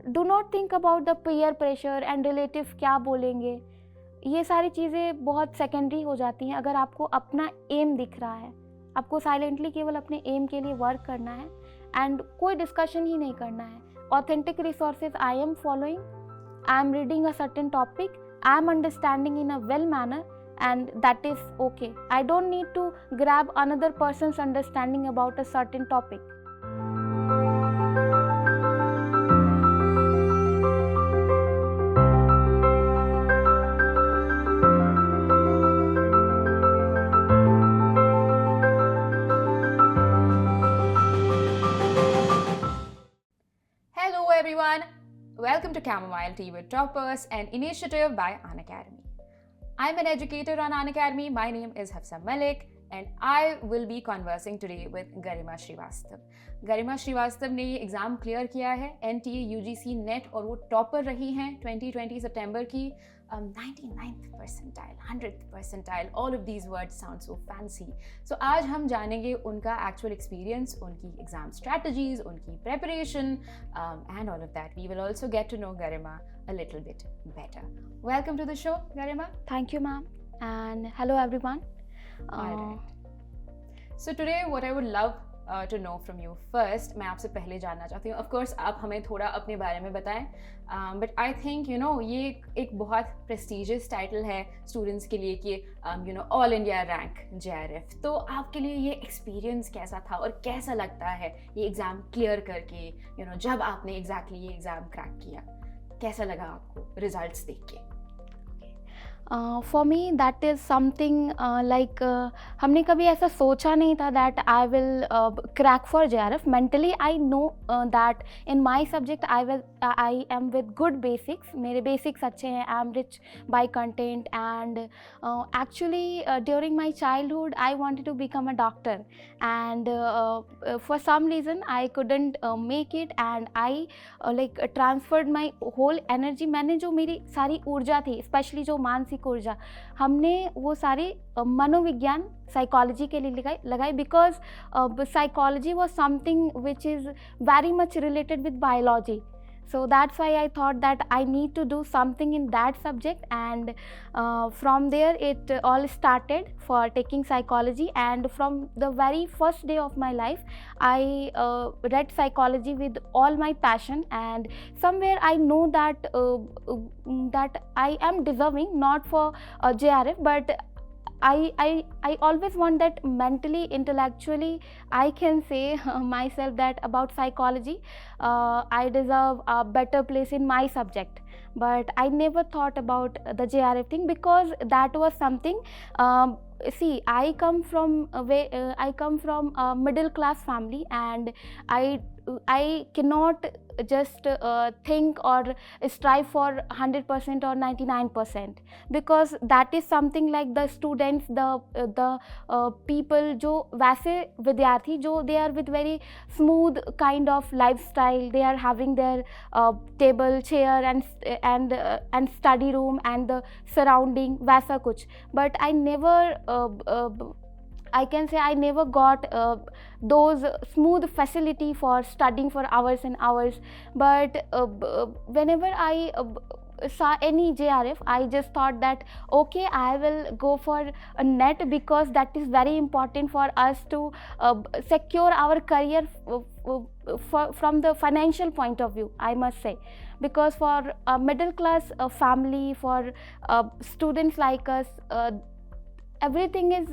Do not think about the peer pressure and relative क्या बोलेंगे, ये सारी चीज़ें बहुत सेकेंडरी हो जाती हैं। अगर आपको अपना एम दिख रहा है, आपको साइलेंटली केवल अपने एम के लिए वर्क करना है एंड कोई डिस्कशन ही नहीं करना है। Authentic resources I am following, I am reading a certain topic, I am understanding in a well manner and that is okay. I don't need to grab another person's understanding about a certain topic. Hello everyone, welcome to Chamomile Tea with Toppers, an initiative by Unacademy. I'm an educator on Unacademy. My name is Hafsa Malik and I will be conversing today with Garima Srivastava. गरिमा श्रीवास्तव ने ये exam clear किया है NTA UGC net और वो topper रही हैं 2020 सितंबर की 99th percentile, 100th percentile, all of these words sound so fancy. So आज हम जानेंगे उनका एक्चुअल एक्सपीरियंस, उनकी एग्ज़ाम स्ट्रैटेजीज, उनकी preparation and all of that. We will also get to know Garima a little bit better. Welcome to the show, Garima. Thank you, ma'am, and hello everyone. All right. So today what I would love to know from you first, मैं आपसे पहले जानना चाहती हूँ, of course आप हमें थोड़ा अपने बारे में बताएं, but I think you know ये एक बहुत prestigious title है students के लिए कि you know all India rank JRF. तो आपके लिए ये experience कैसा था और कैसा लगता है ये एग्ज़ाम क्लियर करके, you know जब आपने exactly ये एग्ज़ाम क्रैक किया, कैसा लगा आपको रिजल्ट्स देख के? For me that is something like हमने कभी ऐसा सोचा नहीं था that I will crack for JRF. Mentally I know that in my subject I am with good basics, मेरे बेसिक्स अच्छे हैं, I am rich by content and actually during my childhood I wanted to become a doctor and for some reason I couldn't make it and I like transferred my whole energy. मैंने जो मेरी सारी ऊर्जा थी, specially जो मानसिक ऊर्जा, हमने वो सारी मनोविज्ञान साइकोलॉजी के लिए लगाई because psychology was something which is very much related with biology. So that's why I thought that I need to do something in that subject, and from there it all started for taking psychology. And from the very first day of my life I read psychology with all my passion, and somewhere I know that that I am deserving not for JRF, but I always want that mentally, intellectually, I can say myself that about psychology, I deserve a better place in my subject. But I never thought about the JRF thing because that was something. See, I come from a middle class family, and I cannot just think or strive for 100% or 99%, because that is something like the students, the people जो वैसे विद्यार्थी जो they are with very smooth kind of lifestyle, they are having their table, chair and study room and the surrounding वैसा कुछ. But I never I can say I never got those smooth facility for studying for hours and hours. But whenever I saw any JRF, I just thought that okay, I will go for a NET because that is very important for us to secure our career from the financial point of view, I must say. Because for a middle class family, for students like us, everything is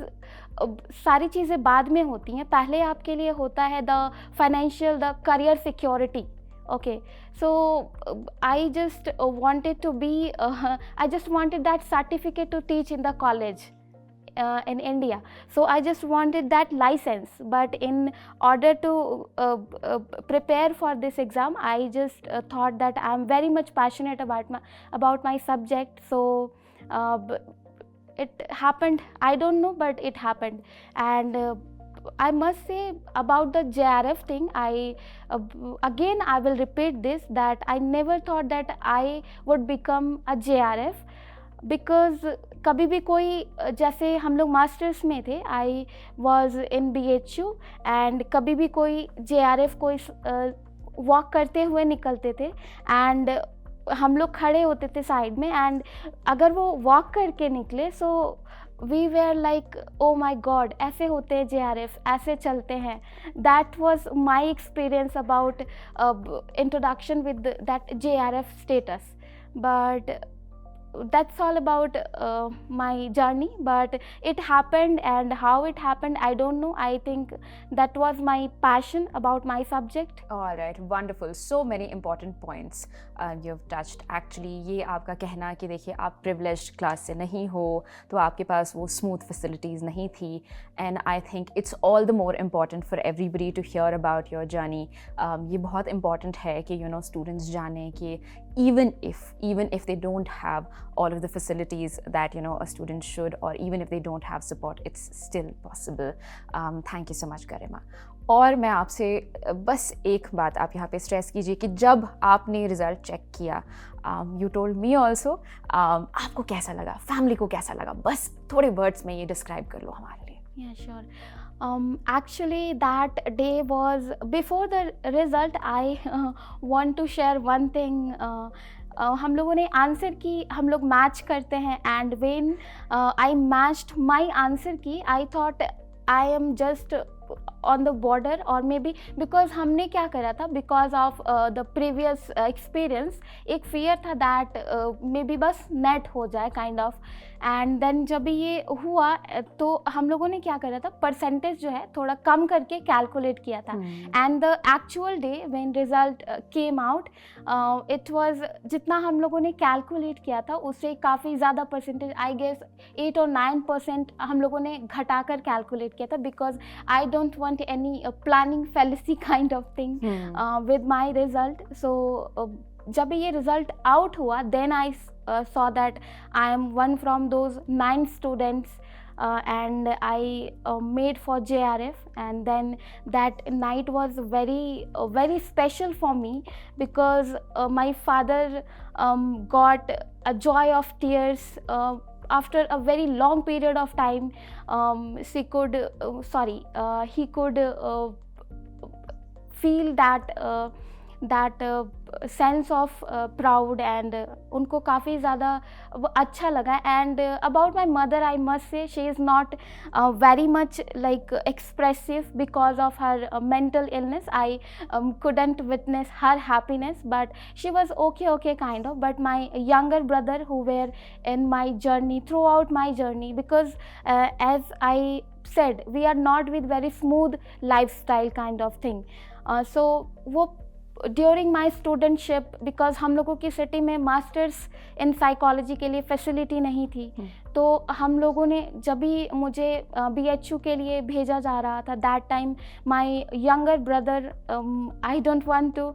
सारी चीज़ें बाद में होती हैं, पहले आपके लिए होता है the financial, the career security. Okay, so I just wanted to be I just wanted that certificate to teach in the college in India. So I just wanted that license, but in order to prepare for this exam, I just thought that I am very much passionate about my subject. So it happened. I don't know, but it happened. And I must say about the JRF thing, again I will repeat this, that I never thought that I would become a JRF, because कभी भी कोई, जैसे हम लोग masters में थे, I was in BHU, and कभी भी कोई JRF कोई वॉक करते हुए निकलते थे एंड हम लोग खड़े होते थे साइड में, एंड अगर वो वॉक करके निकले so we were like oh my god, ऐसे होते हैं JRF, ऐसे चलते हैं. That was my experience about introduction with that JRF status. But that's all about my journey, but it happened, and how it happened I don't know. I think that was my passion about my subject. All right, wonderful. So many important points you've touched. Actually, ये आपका कहना कि देखिए आप privileged class से नहीं हो तो आपके पास वो smooth facilities नहीं थी, and I think it's all the more important for everybody to hear about your journey. ये बहुत important है कि students जाने कि even if they don't have all of the facilities that a student should, or even if they don't have support, it's still possible. Thank you so much Garima. और मैं आपसे बस एक बात आप यहाँ पे स्ट्रेस कीजिए कि जब आपने रिज़ल्ट चेक किया, यू टोल्ड मी ऑल्सो, आपको कैसा लगा, फैमिली को कैसा लगा, बस थोड़े वर्ड्स में ये डिस्क्राइब कर लो हमारे लिए. Yeah, sure. Actually, that day was before the result. I want to share one thing. हम लोगों ने आंसर की, हम लोग मैच करते हैं, and when I matched my answer key, I thought I am just on the border, और maybe because हमने क्या करा था, because of the previous experience, एक फियर था दैट मे बी बस नेट हो जाए काइंड ऑफ. एंड देन जब ये हुआ तो हम लोगों ने क्या करा था, परसेंटेज जो है थोड़ा कम करके कैलकुलेट किया था. And the actual day when result came out, it was जितना हम लोगों ने कैलकुलेट किया था उससे काफ़ी ज़्यादा परसेंटेज, आई गेस 8 और 9% हम लोगों ने घटा कर कैलकुलेट किया था, because I don't want any planning fallacy kind of thing with my result. So जब ये रिजल्ट आउट हुआ, then I saw that I am one from those 9 students, and I made for JRF. And then that night was very special for me, because my father got a joy of tears after a very long period of time. He could feel that sense of proud, and उनको काफ़ी ज़्यादा वो अच्छा लगा. And about my mother I must से she is not very much like expressive because of her mental illness. I couldn't witness her happiness, but she was okay kind of. But my younger brother who were in my journey, throughout my journey, because as I said, we are not with very smooth lifestyle kind of thing. So वो during my studentship, because हम लोगों की city में masters in psychology के लिए facility नहीं थी, तो हम लोगों ने जब भी मुझे BHU के लिए भेजा जा रहा था, that time my younger brother, I don't want to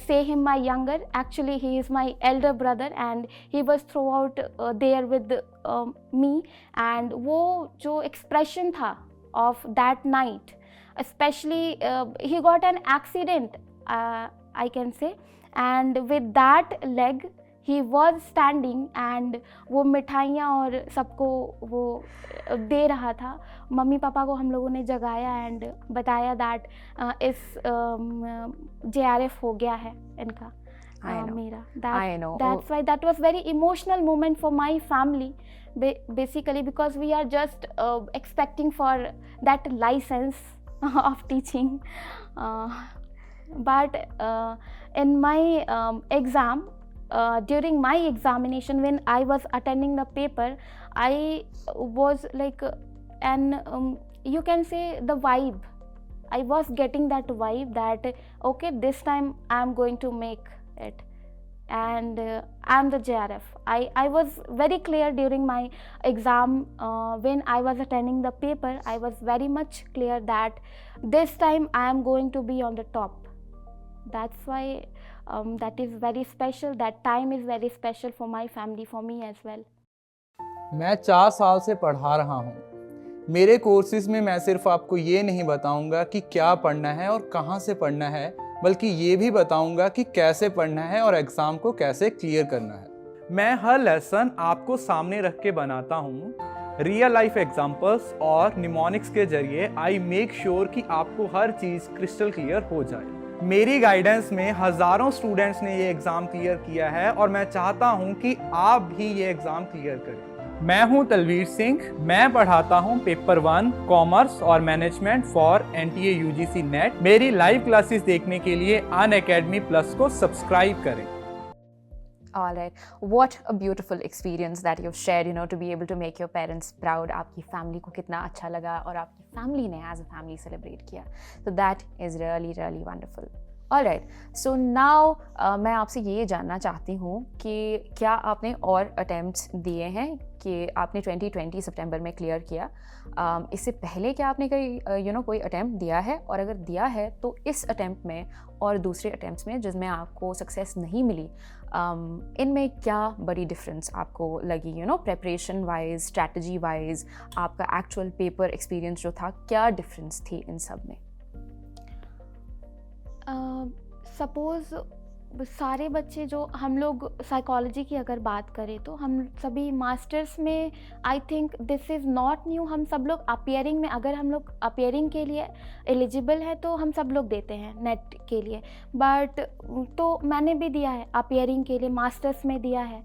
say him my younger, actually he is my elder brother, and he was throughout there with me. And वो जो expression था of that night, especially he got an accident, I can say, and with that leg he was standing, and वो मिठाइयाँ और सबको वो दे रहा था. मम्मी पापा को हम लोगों ने जगाया एंड बताया दैट इस JRF हो गया है इनका. मेरा that's why that was very emotional moment for my family, basically, because we are just expecting for that license of teaching. But in my exam, during my examination, when I was attending the paper, I was like you can say the vibe. I was getting that vibe that okay, this time I am going to make it, and I am the JRF. I was very clear during my exam, when I was attending the paper. I was very much clear that this time I am going to be on the top. That's why that is very special. That time is very special for my family, for me as well. मैं 4 साल से पढ़ा रहा हूँ. मेरे courses में मैं सिर्फ आपको ये नहीं बताऊंगा कि क्या पढ़ना है और कहाँ से पढ़ना है, बल्कि ये भी बताऊंगा कि कैसे पढ़ना है और एग्ज़ाम को कैसे क्लियर करना है. मैं हर लेसन आपको सामने रख के बनाता हूँ. रियल लाइफ एग्जाम्पल्स और निमोनिक्स के जरिए आई मेक श्योर कि आपको हर चीज़ क्रिस्टल क्लियर हो जाए. मेरी गाइडेंस में हज़ारों स्टूडेंट्स ने ये एग्ज़ाम क्लियर किया है और मैं चाहता हूँ कि आप भी ये एग्ज़ाम क्लियर करें। मैं हूँ तलवीर सिंह, मैं पढ़ाता हूँ पेपर 1 कॉमर्स और management for NTA UGC net. मेरी लाइव क्लासेस देखने के लिए अनअकैडमी प्लस को सब्सक्राइब करें। All right. What a beautiful experience that you've shared, to be able to make your parents proud. आपकी family को कितना अच्छा लगा और आपकी family ने as a family celebrate किया. So that is really, really wonderful. All right. So now मैं आपसे ये जानना चाहती हूँ कि क्या आपने और attempts दिए हैं कि आपने 2020 सितंबर में क्लियर किया. इससे पहले क्या आपने कोई अटैम्प्ट दिया है, और अगर दिया है तो इस अटैम्प्ट में और दूसरे अटैम्प्ट्स में जिसमें आपको सक्सेस नहीं मिली, इनमें क्या बड़ी डिफरेंस आपको लगी, प्रेपरेशन वाइज, स्ट्रैटेजी वाइज, आपका एक्चुअल पेपर एक्सपीरियंस जो था, क्या डिफरेंस थी इन सब में? सपोज़ सारे बच्चे जो हम लोग साइकोलॉजी की अगर बात करें तो हम सभी मास्टर्स में I think this is not new, हम सब लोग अपीयरिंग में, अगर हम लोग अपीयरिंग के लिए एलिजिबल है तो हम सब लोग देते हैं नेट के लिए, बट तो मैंने भी दिया है अपीयरिंग के लिए, मास्टर्स में दिया है।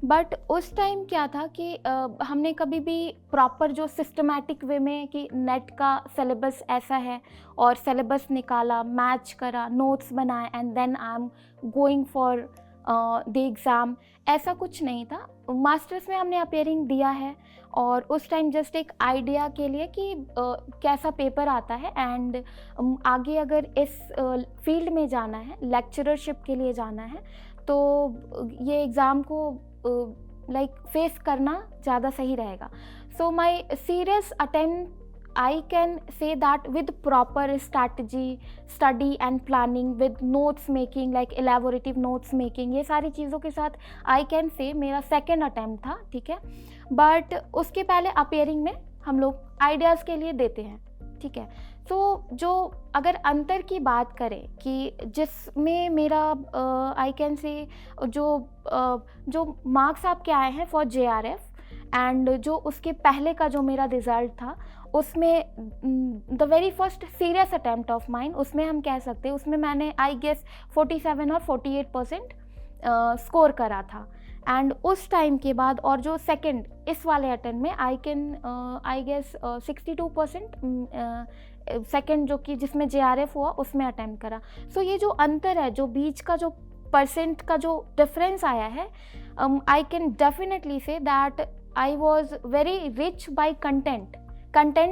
बट उस टाइम क्या था कि हमने कभी भी प्रॉपर जो सिस्टमैटिक वे में कि नेट का सिलेबस ऐसा है और सिलेबस निकाला, मैच करा, नोट्स बनाए and then I am going for the exam, ऐसा कुछ नहीं था। मास्टर्स में हमने अपीयरिंग दिया है और उस टाइम जस्ट एक आइडिया के लिए कि कैसा पेपर आता है एंड आगे अगर इस फील्ड में जाना है, लेक्चररशिप के लिए जाना है, तो ये एग्ज़ाम को फेस करना ज़्यादा सही रहेगा। So my serious attempt, I can say that with proper strategy, study and planning, with notes making, like elaborative notes making, ये सारी चीज़ों के साथ I can say मेरा सेकेंड अटैम्प्ट था, ठीक है। बट उसके पहले अपीयरिंग में हम लोग आइडियाज़ के लिए देते हैं, ठीक है। तो जो अगर अंतर की बात करें कि जिसमें मेरा आई कैन से जो मार्क्स आपके आए हैं फॉर JRF एंड जो उसके पहले का जो मेरा रिज़ल्ट था, उसमें the very first serious attempt of mine, उसमें हम कह सकते हैं उसमें मैंने आई गेस 47 और 48% स्कोर करा था। एंड उस टाइम के बाद और जो सेकंड इस वाले अटेम्प्ट में आई गेस 62% सेकंड जो कि जिसमें JRF हुआ उसमें अटेम्प्ट करा। सो ये जो अंतर है, जो बीच का जो परसेंट का जो डिफरेंस आया है, I can definitely say that I was very rich by content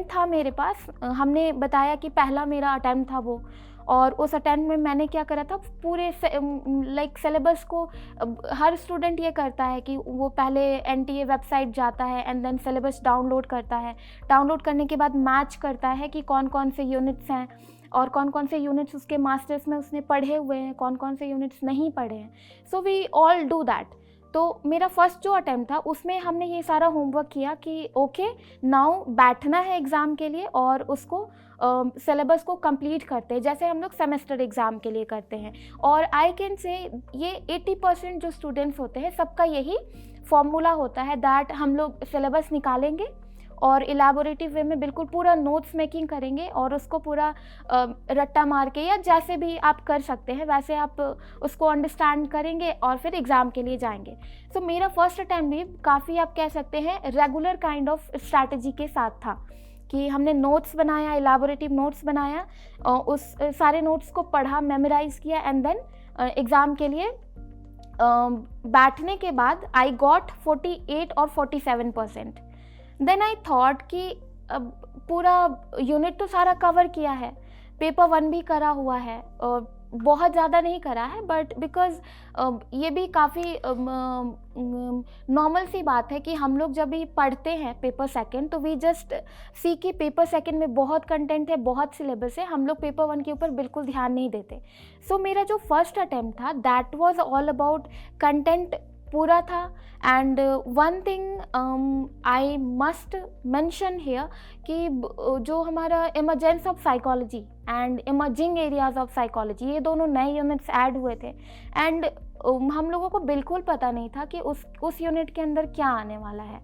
था मेरे पास। हमने बताया कि पहला मेरा अटैम्प्ट था वो, और उस अटैम्प्ट में मैंने क्या करा था, पूरे सिलेबस को, हर स्टूडेंट ये करता है कि वो पहले NTA वेबसाइट जाता है एंड देन सिलेबस डाउनलोड करता है, डाउनलोड करने के बाद मैच करता है कि कौन कौन से यूनिट्स हैं और कौन कौन से यूनिट्स उसके मास्टर्स में उसने पढ़े हुए हैं, कौन कौन से यूनिट्स नहीं पढ़े हैं। So we all do that. तो मेरा फर्स्ट जो अटैम्प्ट था उसमें हमने ये सारा होमवर्क किया कि ओके नाउ बैठना है एग्ज़ाम के लिए और उसको सिलेबस को कंप्लीट करते हैं जैसे हम लोग सेमेस्टर एग्ज़ाम के लिए करते हैं। और आई कैन से ये 80% जो स्टूडेंट्स होते हैं सबका यही फॉर्मूला होता है दैट हम लोग सिलेबस निकालेंगे और इलाबोरेटिव वे में बिल्कुल पूरा नोट्स मेकिंग करेंगे और उसको पूरा रट्टा मार के या जैसे भी आप कर सकते हैं वैसे आप उसको अंडरस्टैंड करेंगे और फिर एग्ज़ाम के लिए जाएंगे। सो मेरा फर्स्ट अटैम्प्ट भी काफ़ी आप कह सकते हैं रेगुलर काइंड ऑफ स्ट्रैटेजी के साथ था कि हमने नोट्स बनाया, इलाबोरेटिव नोट्स बनाया, उस सारे नोट्स को पढ़ा, मेमोराइज़ किया एंड देन एग्ज़ाम के लिए बैठने के बाद आई गॉट 48 और 47%। देन आई थॉट कि पूरा यूनिट तो सारा कवर किया है, पेपर 1 भी करा हुआ है, बहुत ज़्यादा नहीं करा है बट बिकॉज़ ये भी काफ़ी नॉर्मल सी बात है कि हम लोग जब भी पढ़ते हैं पेपर सेकंड तो वी जस्ट सी कि पेपर सेकंड में बहुत कंटेंट है, बहुत सिलेबस है, हम लोग पेपर 1 के ऊपर बिल्कुल ध्यान नहीं देते। सो मेरा जो फर्स्ट अटैम्प्ट था that was all about content पूरा था। And one thing I must mention here कि जो हमारा emergence of psychology and emerging areas of psychology ये दोनों नए यूनिट्स ऐड हुए थे एंड हम लोगों को बिल्कुल पता नहीं था कि उस यूनिट के अंदर क्या आने वाला है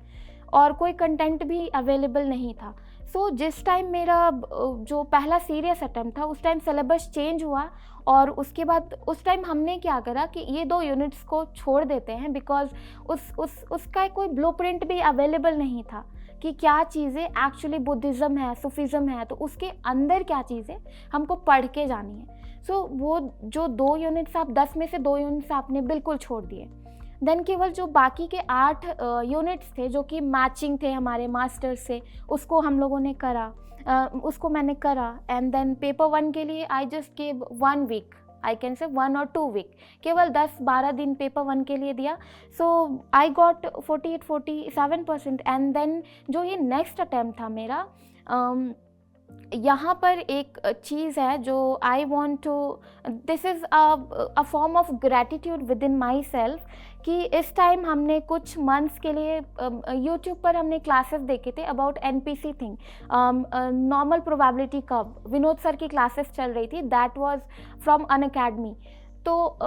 और कोई कंटेंट भी अवेलेबल नहीं था। सो जिस टाइम मेरा जो पहला सीरियस अटेम्प्ट था उस टाइम सिलेबस चेंज हुआ और उसके बाद उस टाइम हमने क्या करा कि ये 2 यूनिट्स को छोड़ देते हैं, बिकॉज उसका कोई ब्लूप्रिंट भी अवेलेबल नहीं था कि क्या चीज़ें एक्चुअली बुद्धिज़्म है, सूफिज़्म है, तो उसके अंदर क्या चीज़ें हमको पढ़ के जानी है। सो वो जो 2 यूनिट्स, आप 10 में से 2 यूनिट्स आपने बिल्कुल छोड़ दिए। देन केवल जो बाकी के 8 यूनिट्स थे जो कि मैचिंग थे हमारे मास्टर से, उसको हम लोगों ने करा, उसको मैंने करा। एंड देन पेपर 1 के लिए I just give 1 week, I can say 1 और 2 वीक, केवल 10-12 दिन पेपर 1 के लिए दिया। सो आई गॉट 48-47%। एंड देन जो ये नेक्स्ट अटैम्प्ट था मेरा, यहाँ पर एक चीज़ है जो I want to, this is a form of gratitude within myself, कि इस टाइम हमने कुछ मंथ्स के लिए यूट्यूब पर हमने क्लासेस देखे थे about NPC thing, normal probability curve, Vinod sir की क्लासेस चल रही थी, दैट वाज फ्रॉम अनअकैडमी। तो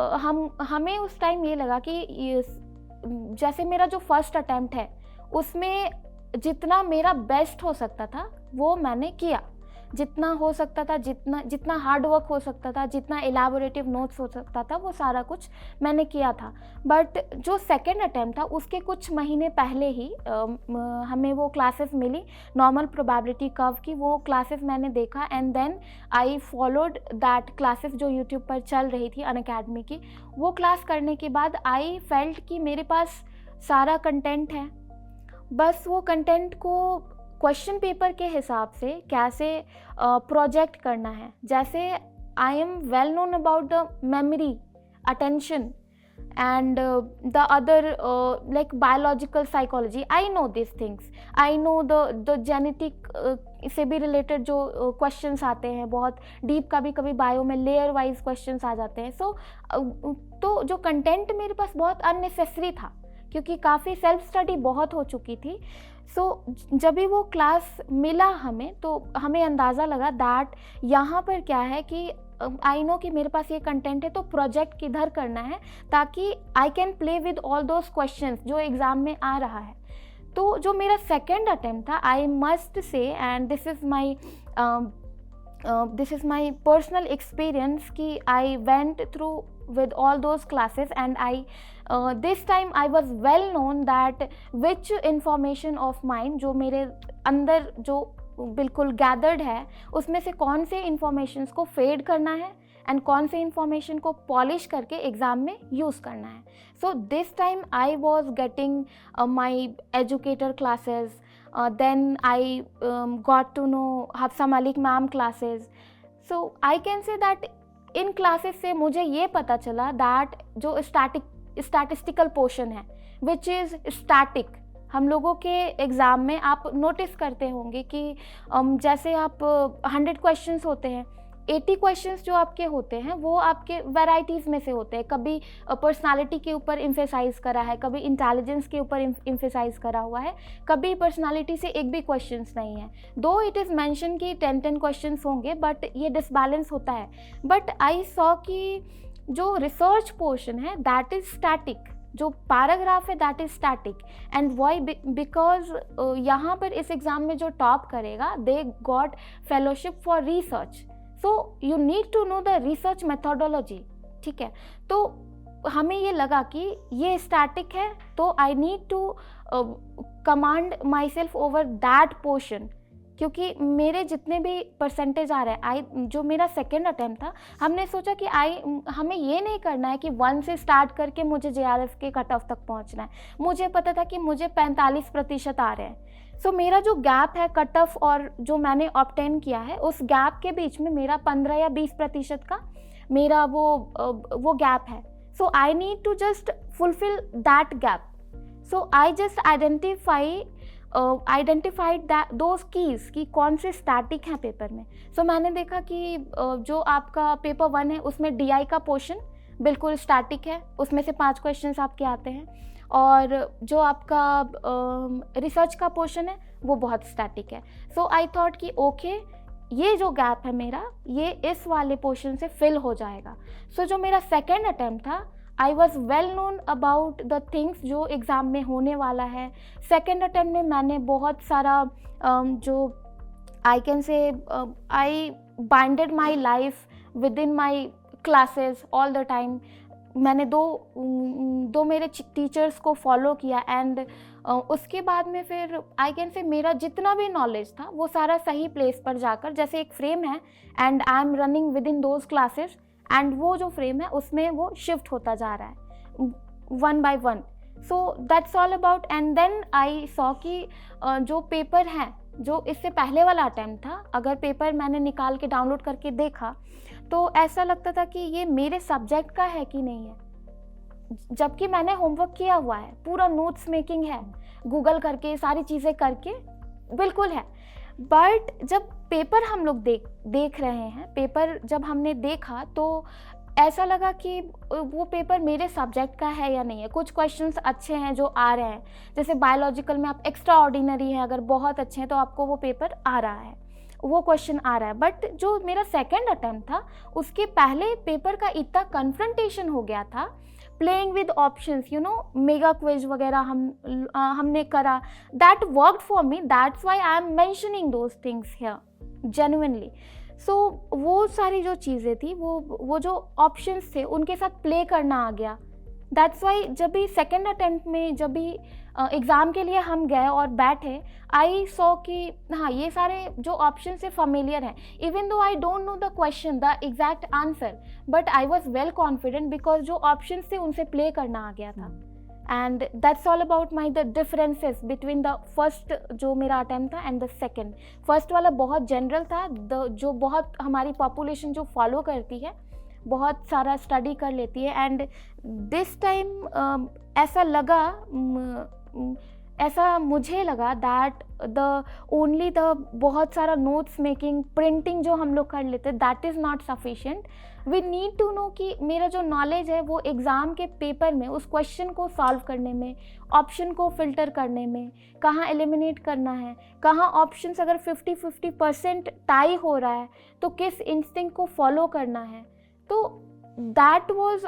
हमें उस टाइम ये लगा कि जैसे मेरा जो फर्स्ट अटैम्प्ट है उसमें जितना मेरा बेस्ट हो सकता था वो मैंने किया, जितना हो सकता था, जितना हार्ड वर्क हो सकता था, जितना एलाबोरेटिव नोट्स हो सकता था, वो सारा कुछ मैंने किया था। बट जो सेकेंड अटैम्प्ट था उसके कुछ महीने पहले ही हमें वो क्लासेस मिली नॉर्मल प्रोबेबिलिटी कर्व की, वो क्लासेस मैंने देखा and then I followed that classes जो यूट्यूब पर चल रही थी अनअकैडमी की। वो क्लास करने के बाद आई फेल्ट कि मेरे पास सारा कंटेंट है, बस वो कंटेंट को क्वेश्चन पेपर के हिसाब से कैसे प्रोजेक्ट करना है। जैसे I am well known about the memory, attention and the other like biological psychology, I know these things, I know the genetic से भी related जो questions आते हैं बहुत deep, कभी कभी बायो में layer wise questions आ जाते हैं। तो जो content मेरे पास बहुत unnecessary था क्योंकि काफ़ी सेल्फ स्टडी बहुत हो चुकी थी। जब भी वो क्लास मिला हमें तो हमें अंदाज़ा लगा दैट यहाँ पर क्या है कि आई नो कि मेरे पास ये कंटेंट है तो प्रोजेक्ट किधर करना है ताकि I can play with all those questions जो एग्ज़ाम में आ रहा है। तो जो मेरा सेकेंड अटेम्प्ट था, I must say and this is my personal experience कि I went through with all those classes and this time I was well known that which information of mine जो मेरे अंदर जो बिल्कुल गैदर्ड है उसमें से कौन से इंफॉर्मेशंस को फेड करना है एंड कौन से इंफॉर्मेशन को पॉलिश करके एग्ज़ाम में यूज़ करना है। So this time I was getting my educator classes, then I got to know Hafsa Malik ma'am classes. So I can say that in classes से मुझे ये पता चला दैट जो स्टैटिस्टिकल पोर्शन है विच इज़ स्टैटिक, हम लोगों के एग्ज़ाम में आप नोटिस करते होंगे कि जैसे आप 100 क्वेश्चंस होते हैं, 80 क्वेश्चंस जो आपके होते हैं वो आपके वैराइटीज़ में से होते हैं। कभी पर्सनालिटी के ऊपर इम्फेसाइज करा है, कभी इंटेलिजेंस के ऊपर इम्फेसाइज करा हुआ है, कभी पर्सनालिटी से एक भी क्वेश्चंस नहीं है। दो इट इज़ मेंशन कि 10 क्वेश्चंस होंगे बट ये डिसबैलेंस होता है। बट आई सॉ कि जो रिसर्च पोर्शन है दैट इज़ स्टैटिक, जो पैराग्राफ है that is static and why because यहाँ पर इस एग्ज़ाम में जो टॉप करेगा they got fellowship for research, so you need to know the research methodology. ठीक है, तो हमें ये लगा कि ये स्टैटिक है तो I need to command myself over that portion, क्योंकि मेरे जितने भी परसेंटेज आ रहे हैं, जो मेरा सेकेंड अटैम्प्ट था, हमने सोचा कि हमें ये नहीं करना है कि 1 से स्टार्ट करके मुझे JRF के कट ऑफ तक पहुंचना है। मुझे पता था कि मुझे 45% आ रहे हैं। सो मेरा जो गैप है कट ऑफ और जो मैंने ऑब्टेन किया है उस गैप के बीच में मेरा 15 या 20% का मेरा वो गैप है। So I need to just fulfill that gap. So I just identified those keys कि कौन से स्टैटिक हैं पेपर में। सो मैंने देखा कि जो आपका पेपर 1 है उसमें DI का पोर्शन बिल्कुल स्टैटिक है, उसमें से 5 क्वेश्चंस आपके आते हैं, और जो आपका रिसर्च का पोर्शन है वो बहुत स्टैटिक है। सो आई थॉट कि ओके ये जो गैप है मेरा ये इस वाले पोर्शन से फिल हो जाएगा। सो जो मेरा सेकेंड अटैम्प्ट था I was well known about the things जो एग्ज़ाम में होने वाला है। सेकेंड अटैम्प्ट में मैंने बहुत सारा जो आई कैन से आई binded my life with in my classes all the time. मैंने दो मेरे टीचर्स को फॉलो किया एंड उसके बाद में फिर आई कैन से मेरा जितना भी नॉलेज था वो सारा सही प्लेस पर जाकर, जैसे एक फ्रेम है and I am running with in those classes, and वो जो फ्रेम है उसमें वो शिफ्ट होता जा रहा है one by one. So that's all about. And then I saw कि जो पेपर है जो इससे पहले वाला अटेम्प्ट था, अगर पेपर मैंने निकाल के डाउनलोड करके देखा तो ऐसा लगता था कि ये मेरे सब्जेक्ट का है कि नहीं है, जबकि मैंने होमवर्क किया हुआ है, पूरा नोट्स मेकिंग है, गूगल करके सारी चीज़ें करके बिल्कुल है। बट जब पेपर हम लोग देख रहे हैं, पेपर जब हमने देखा तो ऐसा लगा कि वो पेपर मेरे सब्जेक्ट का है या नहीं है। कुछ क्वेश्चंस अच्छे हैं जो आ रहे हैं, जैसे बायोलॉजिकल में आप एक्स्ट्रा ऑर्डिनरी है, अगर बहुत अच्छे हैं तो आपको वो पेपर आ रहा है, वो क्वेश्चन आ रहा है। बट जो मेरा सेकंड अटेम्प्ट था उसके पहले पेपर का इतना कन्फ्रंटेशन हो गया था, playing with options, you know, mega quiz वगैरह हमने करा, that worked for me, that's why I am mentioning those things here genuinely. So वो सारी जो चीज़ें थी, वो जो ऑप्शंस थे उनके साथ प्ले करना आ गया। दैट्स वाई जब भी सेकेंड अटेम्प्ट में जब भी एग्ज़ाम के लिए हम गए और बैठे, आई सॉ कि हाँ ये सारे जो ऑप्शन से फमिलियर हैं, even though I don't know the question the exact answer, but I was well confident because जो ऑप्शन थे उनसे प्ले करना आ गया था। And that's all about my the differences between the first जो मेरा अटेम्प्ट था एंड द सेकेंड। फर्स्ट वाला बहुत जनरल था, जो बहुत हमारी पॉपुलेशन जो फॉलो करती है, बहुत सारा स्टडी कर लेती है। एंड दिस टाइम ऐसा मुझे लगा दैट ओनली द बहुत सारा नोट्स मेकिंग, प्रिंटिंग जो हम लोग कर लेते, that is not sufficient. We need to know कि मेरा जो नॉलेज है वो एग्ज़ाम के पेपर में उस क्वेश्चन को सॉल्व करने में, ऑप्शन को फिल्टर करने में, कहाँ एलिमिनेट करना है, कहाँ ऑप्शंस अगर 50-50% टाई हो रहा है तो किस इंस्टिंक्ट को फॉलो करना है। तो दैट वॉज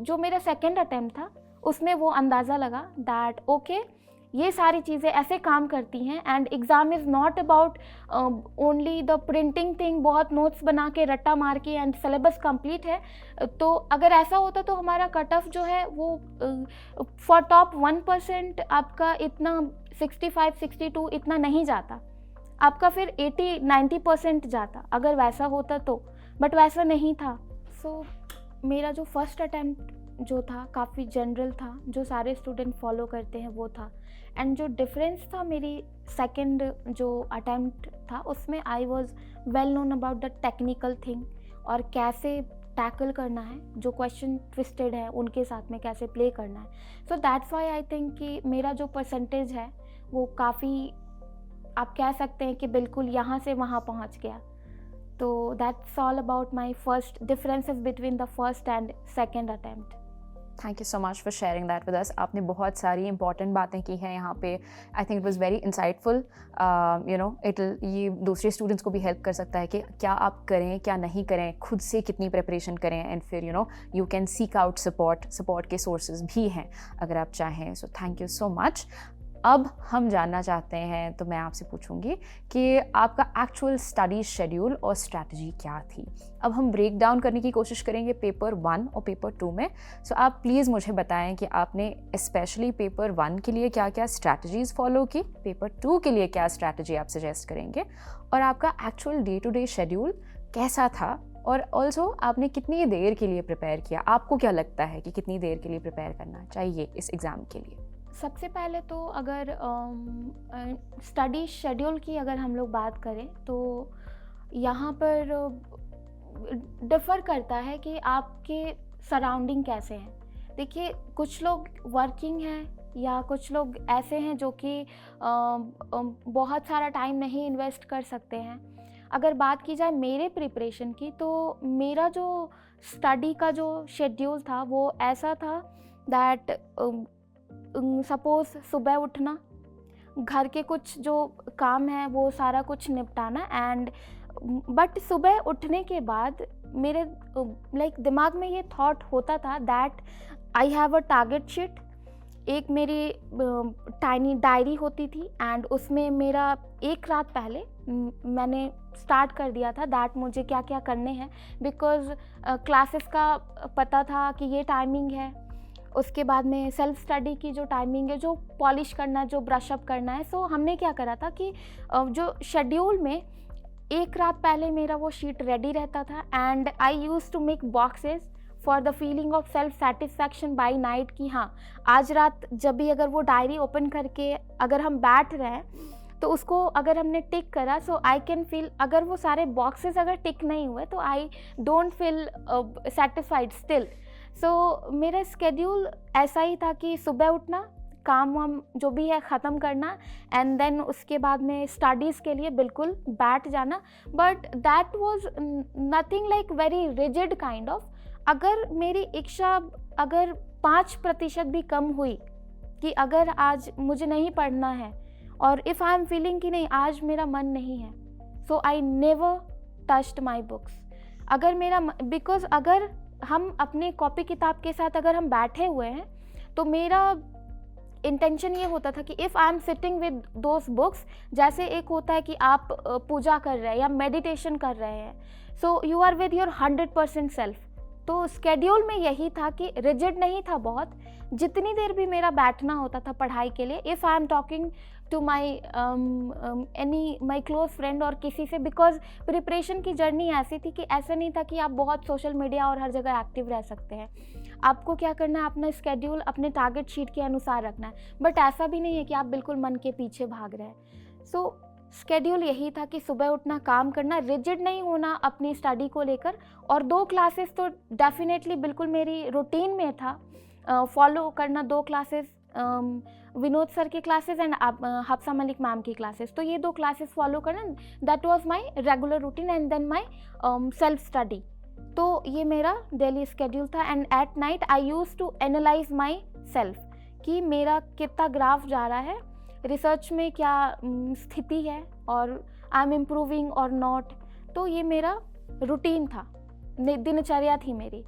जो मेरा सेकेंड अटेम्प्ट था उसमें वो अंदाज़ा लगा दैट ओके ये सारी चीज़ें ऐसे काम करती हैं। And exam is not about only the printing thing, बहुत नोट्स बना के रट्टा मार के एंड सिलेबस कंप्लीट है। तो अगर ऐसा होता तो हमारा कट ऑफ जो है वो फॉर टॉप 1% आपका इतना 65-62 इतना नहीं जाता, आपका फिर 80-90% जाता अगर वैसा होता तो, बट वैसा नहीं था। सो मेरा जो फर्स्ट अटेम्प्ट जो था काफ़ी जनरल था, जो सारे स्टूडेंट फॉलो करते हैं वो था। एंड जो डिफरेंस था मेरी सेकंड जो अटेम्प्ट था उसमें I was well known about the technical thing और कैसे टैकल करना है, जो क्वेश्चन ट्विस्टेड है उनके साथ में कैसे प्ले करना है। So that's why I think कि मेरा जो परसेंटेज है वो काफ़ी, आप कह सकते हैं कि बिल्कुल यहाँ से वहाँ पहुँच गया। तो that's all about my first differences between the first and second attempt. Thank you so much for sharing that with us. आपने बहुत सारी इंपॉर्टेंट बातें की हैं यहाँ पे। I think it was very insightful. You know ये दूसरे स्टूडेंट्स को भी हेल्प कर सकता है कि क्या आप करें क्या नहीं करें, खुद से कितनी प्रिपरेशन करें, एंड फिर you can seek out support के सोर्सेज भी हैं अगर आप चाहें। सो थैंक यू सो मच। अब हम जानना चाहते हैं, तो मैं आपसे पूछूंगी कि आपका एक्चुअल स्टडी शेड्यूल और स्ट्रैटेजी क्या थी। अब हम ब्रेक डाउन करने की कोशिश करेंगे पेपर 1 और पेपर 2 में। सो आप प्लीज़ मुझे बताएं कि आपने स्पेशली पेपर 1 के लिए क्या क्या स्ट्रैटेजीज़ फॉलो की, पेपर 2 के लिए क्या स्ट्रैटेजी आप सजेस्ट करेंगे, और आपका actual day to day schedule कैसा था, और ऑल्सो आपने कितनी देर के लिए प्रिपेयर किया। आपको क्या लगता है कि कितनी देर के लिए प्रिपेयर करना चाहिए इस एग्ज़ाम के लिए? सबसे पहले तो अगर स्टडी शेड्यूल की अगर हम लोग बात करें तो यहाँ पर डिफ़र करता है कि आपके सराउंडिंग कैसे हैं। देखिए कुछ लोग वर्किंग हैं या कुछ लोग ऐसे हैं जो कि बहुत सारा टाइम नहीं इन्वेस्ट कर सकते हैं। अगर बात की जाए मेरे प्रिपरेशन की तो मेरा जो स्टडी का जो शेड्यूल था वो ऐसा था दैट सपोज़ सुबह उठना, घर के कुछ जो काम है वो सारा कुछ निपटाना, एंड बट सुबह उठने के बाद मेरे दिमाग में ये थॉट होता था that I have a target sheet एक मेरी टाइनी डायरी होती थी एंड उसमें मेरा एक रात पहले मैंने स्टार्ट कर दिया था दैट मुझे क्या क्या करने हैं, बिकॉज क्लासेस का पता था कि ये टाइमिंग है, उसके बाद में सेल्फ स्टडी की जो टाइमिंग है, जो पॉलिश करना है, जो ब्रशअप करना है। सो हमने क्या करा था कि जो शेड्यूल में एक रात पहले मेरा वो शीट रेडी रहता था and I used to make boxes for the feeling of self satisfaction by night कि हाँ आज रात जब भी अगर वो डायरी ओपन करके अगर हम बैठ रहे हैं तो उसको अगर हमने टिक करा, सो आई कैन फील, अगर वो सारे बॉक्सेस अगर टिक नहीं हुए तो I don't feel satisfied still. So मेरा स्केड्यूल ऐसा ही था कि सुबह उठना, काम वाम जो भी है ख़त्म करना एंड देन उसके बाद में स्टडीज़ के लिए बिल्कुल बैठ जाना। But that was nothing like very rigid kind of. अगर मेरी इच्छा अगर 5% भी कम हुई कि अगर आज मुझे नहीं पढ़ना है और इफ़ आई एम फीलिंग कि नहीं आज मेरा मन नहीं है, so I never touched my books. अगर मेरा बिकॉज अगर हम अपने कॉपी किताब के साथ अगर हम बैठे हुए हैं तो मेरा इंटेंशन ये होता था कि if I am sitting with those books, जैसे एक होता है कि आप पूजा कर रहे हैं या मेडिटेशन कर रहे हैं, so you are with your 100% self. तो स्केड्यूल में यही था कि रिजिड नहीं था बहुत, जितनी देर भी मेरा बैठना होता था पढ़ाई के लिए, if I am talking to my my close friend और किसी से, बिकॉज प्रिपरेशन की जर्नी ऐसी थी कि ऐसा नहीं था कि आप बहुत सोशल मीडिया और हर जगह एक्टिव रह सकते हैं। आपको क्या करना है, अपना स्केड्यूल अपने टारगेट शीट के अनुसार रखना है, बट ऐसा भी नहीं है कि आप बिल्कुल मन के पीछे भाग रहे हैं। सो स्केड्यूल यही था कि सुबह उठना, काम करना, रिजिड नहीं होना अपनी स्टडी को लेकर। और 2 क्लासेस तो डेफिनेटली बिल्कुल मेरी रूटीन में था फॉलो करना, 2 क्लासेस, विनोद सर की classes and Hafsa Malik ma'am की क्लासेस, तो ये 2 क्लासेस फॉलो करना, that was my regular routine and then myself study. तो ये मेरा डेली स्केड्यूल था and at night I used to analyse myself कि मेरा कितना ग्राफ जा रहा है, रिसर्च में क्या स्थिति है और आई एम इम्प्रूविंग और नॉट। तो ये मेरा रूटीन था, दिनचर्या थी मेरी।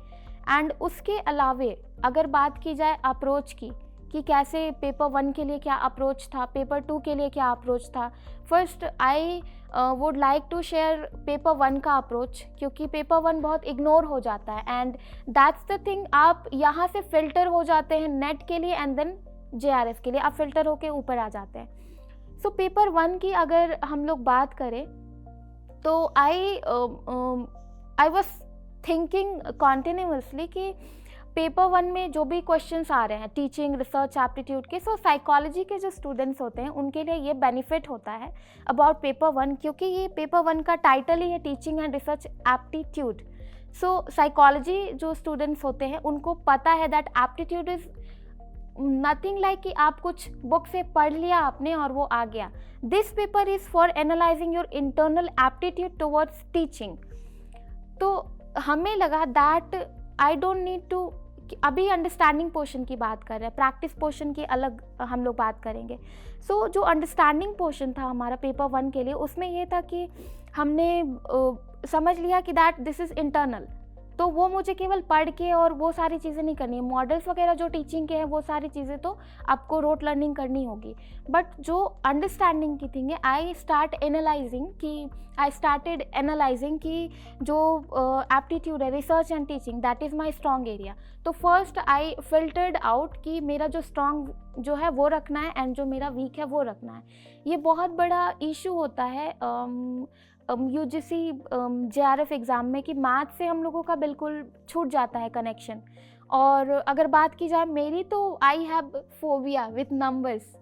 एंड उसके अलावे अगर बात की जाए अप्रोच की कि कैसे पेपर 1 के लिए क्या अप्रोच था, पेपर 2 के लिए क्या अप्रोच था, first I would like to share paper 1 का अप्रोच, क्योंकि पेपर 1 बहुत इग्नोर हो जाता है एंड दैट्स द थिंग। आप यहाँ से फ़िल्टर हो जाते हैं नेट के लिए एंड देन JRF के लिए आप फ़िल्टर होके ऊपर आ जाते हैं। सो पेपर 1 की अगर हम लोग बात करें तो आई वॉज थिंकिंग कॉन्टिन्यूसली कि पेपर 1 में जो भी क्वेश्चंस आ रहे हैं टीचिंग, रिसर्च, एप्टीट्यूड के, सो साइकोलॉजी के जो स्टूडेंट्स होते हैं उनके लिए ये बेनिफिट होता है अबाउट पेपर 1, क्योंकि ये पेपर 1 का टाइटल ही है teaching and research aptitude. So psychology जो स्टूडेंट्स होते हैं उनको पता है that aptitude is nothing like कि आप कुछ बुक से पढ़ लिया आपने और वो आ गया। This paper is for analysing your internal aptitude towards teaching. तो हमें लगा that I don't need to, अभी अंडरस्टैंडिंग पोर्शन की बात कर रहे हैं, प्रैक्टिस पोर्शन की अलग हम लोग बात करेंगे। सो जो अंडरस्टैंडिंग पोर्शन था हमारा पेपर 1 के लिए, उसमें ये था कि हमने समझ लिया कि दैट दिस इज़ इंटरनल, तो वो मुझे केवल पढ़ के और वो सारी चीज़ें नहीं करनी है, मॉडल्स वगैरह जो टीचिंग के हैं वो सारी चीज़ें तो आपको रोट लर्निंग करनी होगी। बट जो अंडरस्टैंडिंग की थिंग है, आई स्टार्टेड एनालाइजिंग कि जो एप्टीट्यूड है, research and teaching, that is my strong area. तो फर्स्ट आई फिल्टर्ड आउट कि मेरा जो स्ट्रॉन्ग जो है वो रखना है एंड जो मेरा वीक है वो रखना है। ये बहुत बड़ा इशू होता है UGC JRF एग्ज़ाम में कि मैथ से हम लोगों का बिल्कुल छूट जाता है कनेक्शन। और अगर बात की जाए मेरी, तो I have phobia with numbers.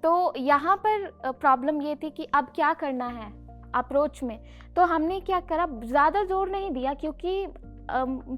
तो यहाँ पर प्रॉब्लम ये थी कि अब क्या करना है अप्रोच में। तो हमने क्या करा, ज़्यादा जोर नहीं दिया, क्योंकि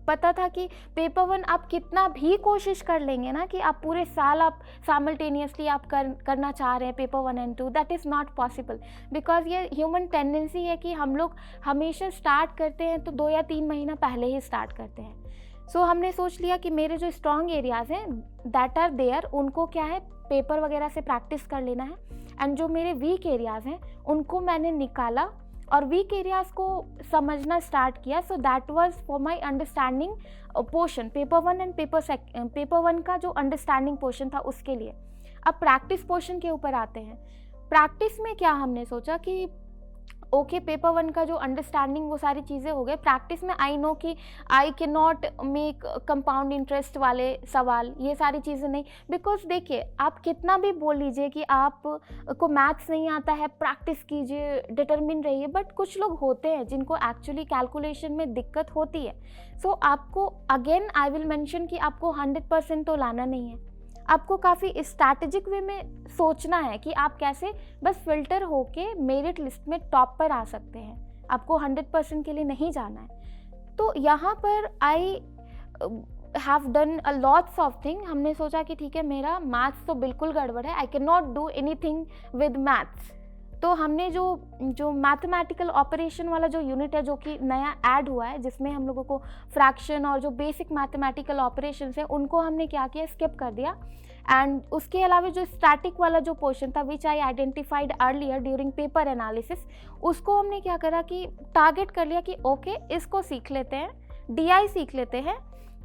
पता था कि पेपर 1 आप कितना भी कोशिश कर लेंगे ना कि आप पूरे साल आप साइमल्टेनियसली आप करना चाह रहे हैं paper 1 and 2, that is not possible. Because ये ह्यूमन टेंडेंसी है कि हम लोग हमेशा स्टार्ट करते हैं तो 2 या 3 महीना पहले ही स्टार्ट करते हैं। सो हमने सोच लिया कि मेरे जो स्ट्रॉन्ग एरियाज़ हैं दैट आर देयर, उनको क्या है पेपर वगैरह से प्रैक्टिस कर लेना है, एंड जो मेरे वीक एरियाज़ हैं उनको मैंने निकाला और वीक एरियाज को समझना स्टार्ट किया. So that was for my understanding portion, paper 1 and paper 1 का जो अंडरस्टैंडिंग पोर्शन था उसके लिए. अब प्रैक्टिस पोर्शन के ऊपर आते हैं. प्रैक्टिस में क्या हमने सोचा कि ओके, पेपर 1 का जो अंडरस्टैंडिंग वो सारी चीज़ें हो गए. प्रैक्टिस में आई नो कि I can not make compound interest वाले सवाल, ये सारी चीज़ें नहीं. बिकॉज देखिए, आप कितना भी बोल लीजिए कि आप को मैथ्स नहीं आता है, प्रैक्टिस कीजिए, डिटरमिन रहिए, बट कुछ लोग होते हैं जिनको एक्चुअली कैलकुलेशन में दिक्कत होती है. सो आपको अगेन आई विल मेंशन कि आपको 100% तो लाना नहीं है. आपको काफ़ी स्ट्रैटेजिक वे में सोचना है कि आप कैसे बस फिल्टर होके मेरिट लिस्ट में टॉप पर आ सकते हैं. आपको 100% के लिए नहीं जाना है. तो यहाँ पर I have done a lots of thing. हमने सोचा कि ठीक है, मेरा मैथ्स तो बिल्कुल गड़बड़ है, I can not do anything with maths. तो हमने जो मैथमेटिकल ऑपरेशन वाला जो यूनिट है, जो कि नया ऐड हुआ है, जिसमें हम लोगों को फ्रैक्शन और जो बेसिक मैथमेटिकल ऑपरेशंस हैं उनको हमने क्या किया, स्किप कर दिया. एंड उसके अलावा जो स्टैटिक वाला जो पोर्शन था, which I identified earlier during paper analysis, उसको हमने क्या करा कि टारगेट कर लिया कि ओके, इसको सीख लेते हैं, DI सीख लेते हैं,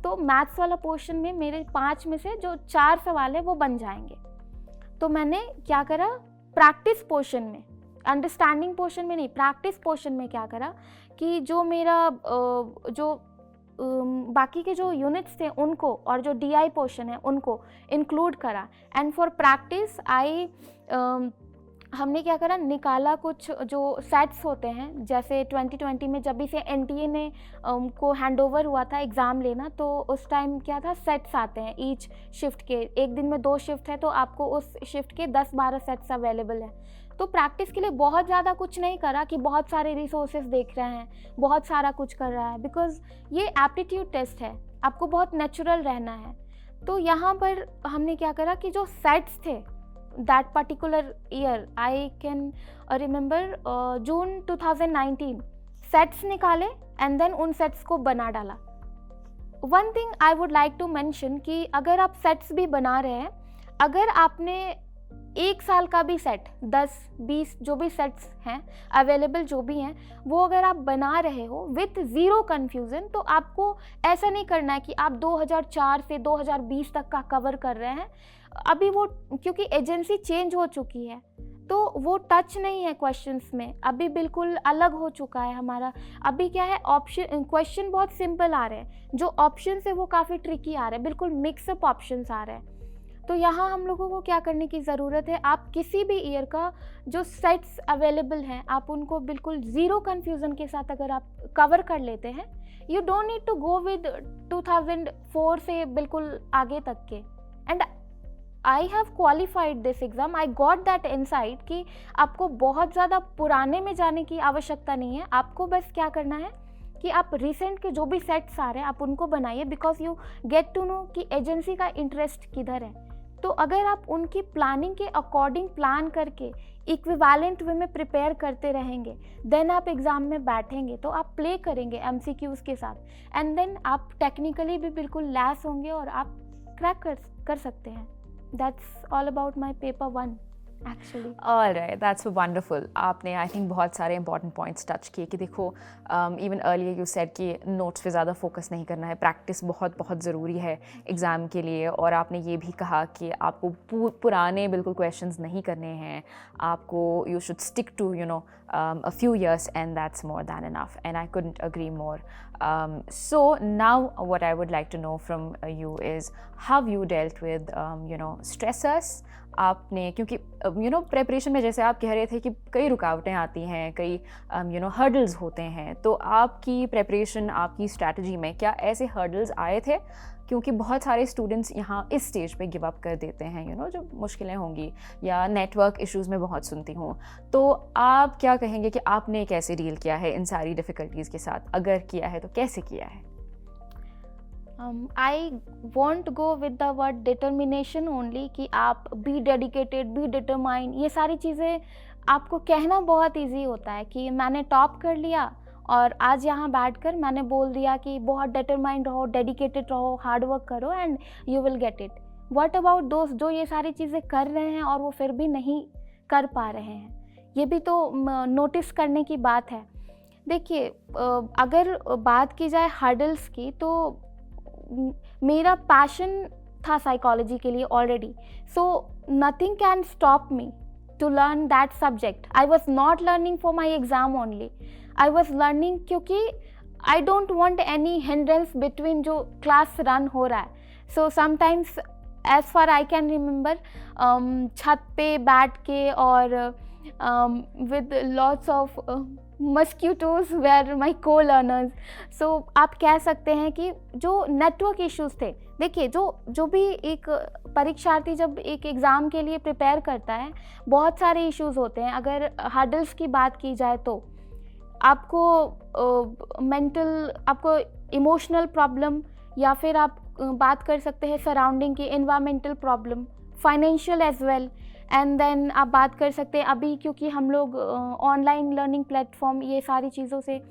तो मैथ्स वाला पोर्शन में मेरे 5 में से जो 4 सवाल है वो बन जाएंगे. तो मैंने क्या करा, प्रैक्टिस पोर्शन में, अंडरस्टैंडिंग पोर्शन में नहीं, प्रैक्टिस पोर्शन में क्या करा कि जो मेरा बाकी के जो यूनिट्स थे उनको और जो DI पोर्शन है उनको इंक्लूड करा. एंड फॉर प्रैक्टिस हमने क्या करा, निकाला कुछ जो सेट्स होते हैं. जैसे 2020 में जब भी से NTA ने को हैंड ओवर हुआ था एग्ज़ाम लेना, तो उस टाइम क्या था, सेट्स आते हैं ईच शिफ्ट के. एक दिन में 2 शिफ्ट है तो आपको उस शिफ्ट के 10-12 सेट्स अवेलेबल हैं. तो प्रैक्टिस के लिए बहुत ज़्यादा कुछ नहीं करा कि बहुत सारे रिसोर्सेज देख रहे हैं, बहुत सारा कुछ कर रहा है, बिकॉज ये एप्टीट्यूड टेस्ट है, आपको बहुत नेचुरल रहना है. तो यहाँ पर हमने क्या करा कि जो सेट्स थे that particular year, I can remember June 2019, sets निकाले एंड देन उन सेट्स को बना डाला. One thing I would like to mention कि अगर आप सेट्स भी बना रहे हैं, अगर आपने 1 साल का भी सेट, 10-20 जो भी सेट्स हैं अवेलेबल, जो भी हैं, वो अगर आप बना रहे हो विथ ज़ीरो कन्फ्यूज़न, तो आपको ऐसा नहीं करना है कि आप 2004 से 2020 तक का कवर कर रहे हैं. अभी वो, क्योंकि एजेंसी चेंज हो चुकी है, तो वो टच नहीं है क्वेश्चंस में, अभी बिल्कुल अलग हो चुका है हमारा. अभी क्या है, ऑप्शन क्वेश्चन बहुत सिंपल आ रहे हैं, जो ऑप्शन है वो काफ़ी ट्रिकी आ रहे हैं, बिल्कुल मिक्सअप ऑप्शंस आ रहे हैं. तो यहाँ हम लोगों को क्या करने की ज़रूरत है, आप किसी भी ईयर का जो सेट्स अवेलेबल हैं, आप उनको बिल्कुल ज़ीरो कन्फ्यूज़न के साथ अगर आप कवर कर लेते हैं, you don't need to go with 2004 से बिल्कुल आगे तक के. And I have qualified this exam, I got that insight कि आपको बहुत ज़्यादा पुराने में जाने की आवश्यकता नहीं है. आपको बस क्या करना है कि आप रिसेंट के जो भी सेट्स आ रहे हैं आप उनको बनाइए, because you get to know कि एजेंसी का इंटरेस्ट किधर है. तो अगर आप उनकी प्लानिंग के अकॉर्डिंग प्लान करके इक्विवेलेंट वे में प्रिपेयर करते रहेंगे, देन आप एग्ज़ाम में बैठेंगे तो आप प्ले करेंगे MCQs के साथ, एंड देन आप टेक्निकली भी बिल्कुल लैस होंगे और आप क्रैक कर सकते हैं. That's all about my paper 1 actually. Alright, that's wonderful. आपने आई थिंक बहुत सारे इंपॉर्टेंट पॉइंट्स टच किए कि देखो, इवन अर्लियर यू सेड कि नोट्स पे ज़्यादा फोकस नहीं करना है, प्रैक्टिस बहुत बहुत ज़रूरी है एग्ज़ाम के लिए. और आपने ये भी कहा कि आपको पुराने बिल्कुल क्वेश्चंस नहीं करने हैं, आपको you should stick to a few years, and that's more than enough, and I couldn't agree more. So now what I would like to know from you is how you dealt with stressors. आपने, क्योंकि preparation में जैसे आप कह रहे थे कि कई रुकावटें आती हैं, कई हर्डल्स होते हैं, तो आपकी प्रेपरेशन, आपकी स्ट्रैटेजी में क्या ऐसे हर्डल्स आए थे? क्योंकि बहुत सारे स्टूडेंट्स यहाँ इस स्टेज पे गिव अप कर देते हैं, जो मुश्किलें होंगी, या नेटवर्क इश्यूज़ में बहुत सुनती हूँ. तो आप क्या कहेंगे कि आपने कैसे डील किया है इन सारी डिफ़िकल्टीज़ के साथ? अगर किया है तो कैसे किया है? I want go with the word determination only, कि आप बी डेडिकेटेड, बी डिटरमाइन, ये सारी चीज़ें आपको कहना बहुत ईजी होता है कि मैंने टॉप कर लिया और आज यहाँ बैठकर मैंने बोल दिया कि बहुत डिटरमाइंड रहो, डेडिकेटेड रहो, हार्ड वर्क करो and you will get it. What about दोस्त जो ये सारी चीज़ें कर रहे हैं और वो फिर भी नहीं कर पा रहे हैं? ये भी तो नोटिस करने की बात है। देखिए अगर बात की जाए हर्डल्स की, तो मेरा पैशन था साइकोलॉजी के लिए already, so nothing can stop me to learn that subject. I was not learning for my exam only, I was learning क्योंकि I don't want any hindrance between जो क्लास रन हो रहा है। So sometimes as far I can remember छत पे बैठ के और with lots of mosquitoes where my co learners. सो आप कह सकते हैं कि जो नेटवर्क इश्यूज थे, देखिए जो भी एक परीक्षार्थी जब एक एग्ज़ाम के लिए प्रिपेयर करता है, बहुत सारे इश्यूज होते हैं। अगर हर्डल्स की बात की जाए तो आपको मेंटल, आपको इमोशनल प्रॉब्लम, या फिर आप बात कर सकते हैं सराउंडिंग की environmental problem, financial as well, and then आप बात कर सकते हैं अभी क्योंकि हम लोग ऑनलाइन लर्निंग प्लेटफॉर्म, ये सारी चीज़ों से,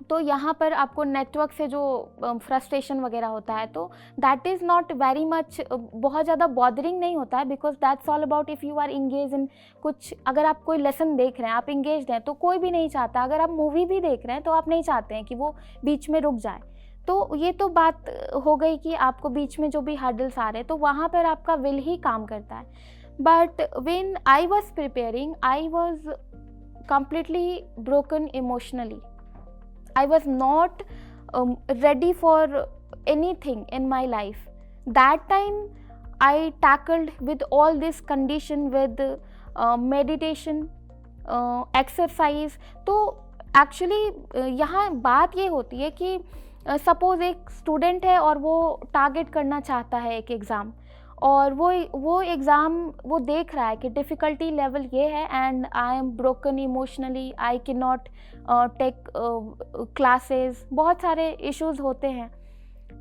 तो यहाँ पर आपको नेटवर्क से जो फ्रस्ट्रेशन वगैरह होता है, तो that is not very much, बहुत ज़्यादा बॉदरिंग नहीं होता है, because that's all about if you are engage in कुछ। अगर आप कोई लेसन देख रहे हैं, आप इंगेज हैं, तो कोई भी नहीं चाहता। अगर आप मूवी भी देख रहे हैं तो आप नहीं चाहते हैं कि वो बीच में रुक जाए। तो ये तो बात हो गई कि आपको बीच में जो भी हर्डल्स आ रहे हैं, तो वहाँ पर आपका विल ही काम करता है। But when I was preparing, I was completely broken emotionally. I was not ready for anything in my life. That time I tackled with all this condition with meditation, exercise. तो actually यहाँ बात ये होती है कि suppose एक student है और वो टारगेट करना चाहता है एक एग्ज़ाम, और वो एग्ज़ाम वो देख रहा है कि डिफ़िकल्टी लेवल ये है and I am broken emotionally, I cannot take classes, बहुत सारे इश्यूज़ होते हैं।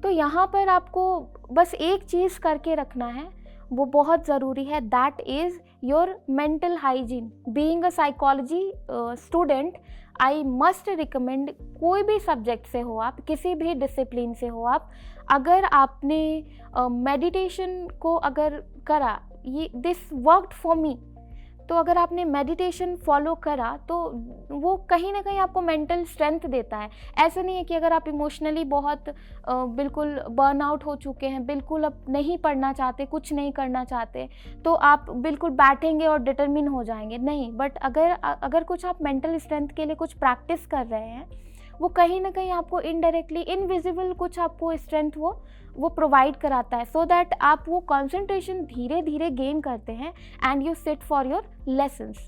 तो यहाँ पर आपको बस एक चीज़ करके रखना है, वो बहुत ज़रूरी है, that is your mental hygiene. Being a psychology student, I must recommend, कोई भी सब्जेक्ट से हो आप, किसी भी डिसिप्लिन से हो आप, अगर आपने मेडिटेशन को अगर करा, ये दिस वर्कड फॉर मी, तो अगर आपने मेडिटेशन फॉलो करा तो वो कहीं ना कहीं आपको मेंटल स्ट्रेंथ देता है। ऐसा नहीं है कि अगर आप इमोशनली बहुत बिल्कुल बर्न आउट हो चुके हैं, बिल्कुल अब नहीं पढ़ना चाहते, कुछ नहीं करना चाहते, तो आप बिल्कुल बैठेंगे और डिटरमिन हो जाएंगे, नहीं। बट अगर कुछ आप मेंटल स्ट्रेंथ के लिए कुछ प्रैक्टिस कर रहे हैं, वो कहीं ना कहीं आपको इनडायरेक्टली इनविजिबल कुछ आपको स्ट्रेंथ वो प्रोवाइड कराता है, सो दैट आप वो कंसंट्रेशन धीरे धीरे गेन करते हैं and you sit for your lessons.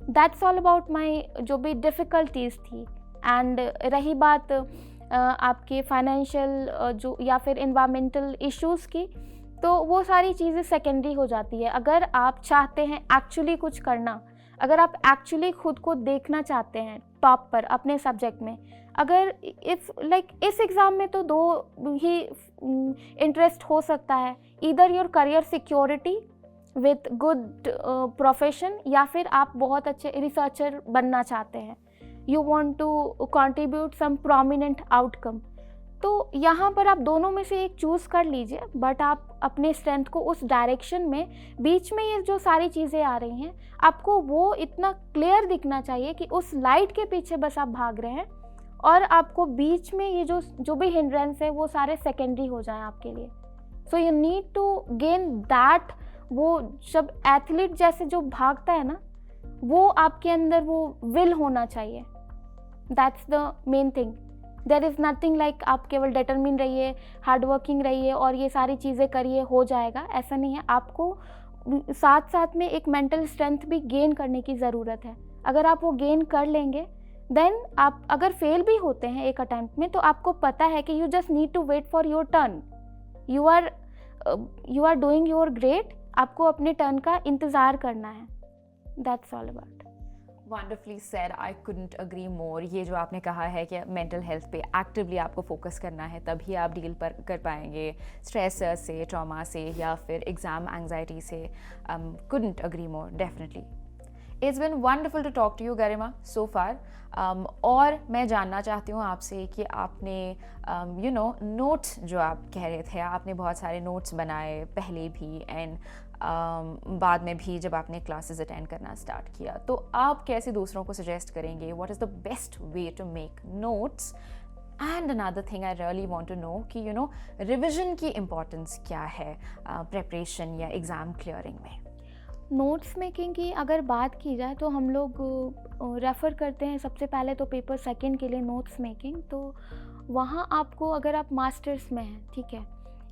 That's all about my जो भी डिफ़िकल्टीज़ थी। एंड रही बात आपके फाइनेंशियल जो या फिर इन्वायरमेंटल इश्यूज़ की, तो वो सारी चीज़ें सेकेंडरी हो जाती है। अगर आप चाहते हैं एक्चुअली कुछ करना, अगर आप एक्चुअली खुद को देखना चाहते हैं टॉप पर अपने सब्जेक्ट में, अगर इफ़ लाइक इस एग्ज़ाम में तो दो ही इंटरेस्ट हो सकता है, either your career security with good profession, या फिर आप बहुत अच्छे रिसर्चर बनना चाहते हैं, you want to contribute some prominent outcome. तो यहाँ पर आप दोनों में से एक चूज़ कर लीजिए, बट आप अपने स्ट्रेंथ को उस डायरेक्शन में, बीच में ये जो सारी चीज़ें आ रही हैं, आपको वो इतना क्लियर दिखना चाहिए कि उस लाइट के पीछे बस आप भाग रहे हैं, और आपको बीच में ये जो भी हिंड्रेंस है वो सारे सेकेंडरी हो जाएं आपके लिए। So you need to gain that, वो जब एथलीट जैसे जो भागता है ना, वो आपके अंदर वो विल होना चाहिए। That's the main thing. There is nothing like आप केवल डिटरमिन रहिए, हार्ड वर्किंग रहिए और ये सारी चीज़ें करिए, हो जाएगा, ऐसा नहीं है। आपको साथ साथ में एक मेंटल स्ट्रेंथ भी गेन करने की ज़रूरत है। अगर आप वो गेन कर लेंगे, देन आप अगर फेल भी होते हैं एक अटैम्प्ट में, तो आपको पता है कि you just need to wait for your turn, you are doing your great, आपको अपने टर्न का इंतज़ार करना है। That's all about. Wonderfully said, I couldn't agree more. ये जो आपने कहा है कि मेंटल हेल्थ पे एक्टिवली आपको फोकस करना है, तभी आप डील कर पाएंगे स्ट्रेस से, ट्रॉमा से, या फिर एग्ज़ाम एंग्जाइटी से। Couldn't agree more, definitely. It's been wonderful to talk to you, Garima, so far. और मैं जानना चाहती हूँ आपसे कि आपने नोट्स जो आप कह रहे थे, आपने बहुत सारे नोट्स बनाए पहले भी एंड बाद में भी जब आपने क्लासेस अटेंड करना स्टार्ट किया, तो आप कैसे दूसरों को सजेस्ट करेंगे? What is the best way to make notes? And another thing I really want to know कि रिविजन की इम्पोर्टेंस क्या है प्रिपरेशन या एग्ज़ाम क्लियरिंग में? नोट्स मेकिंग की अगर बात की जाए तो हम लोग रेफ़र करते हैं सबसे पहले तो पेपर सेकंड के लिए नोट्स मेकिंग। तो वहाँ आपको, अगर आप मास्टर्स में हैं, ठीक है,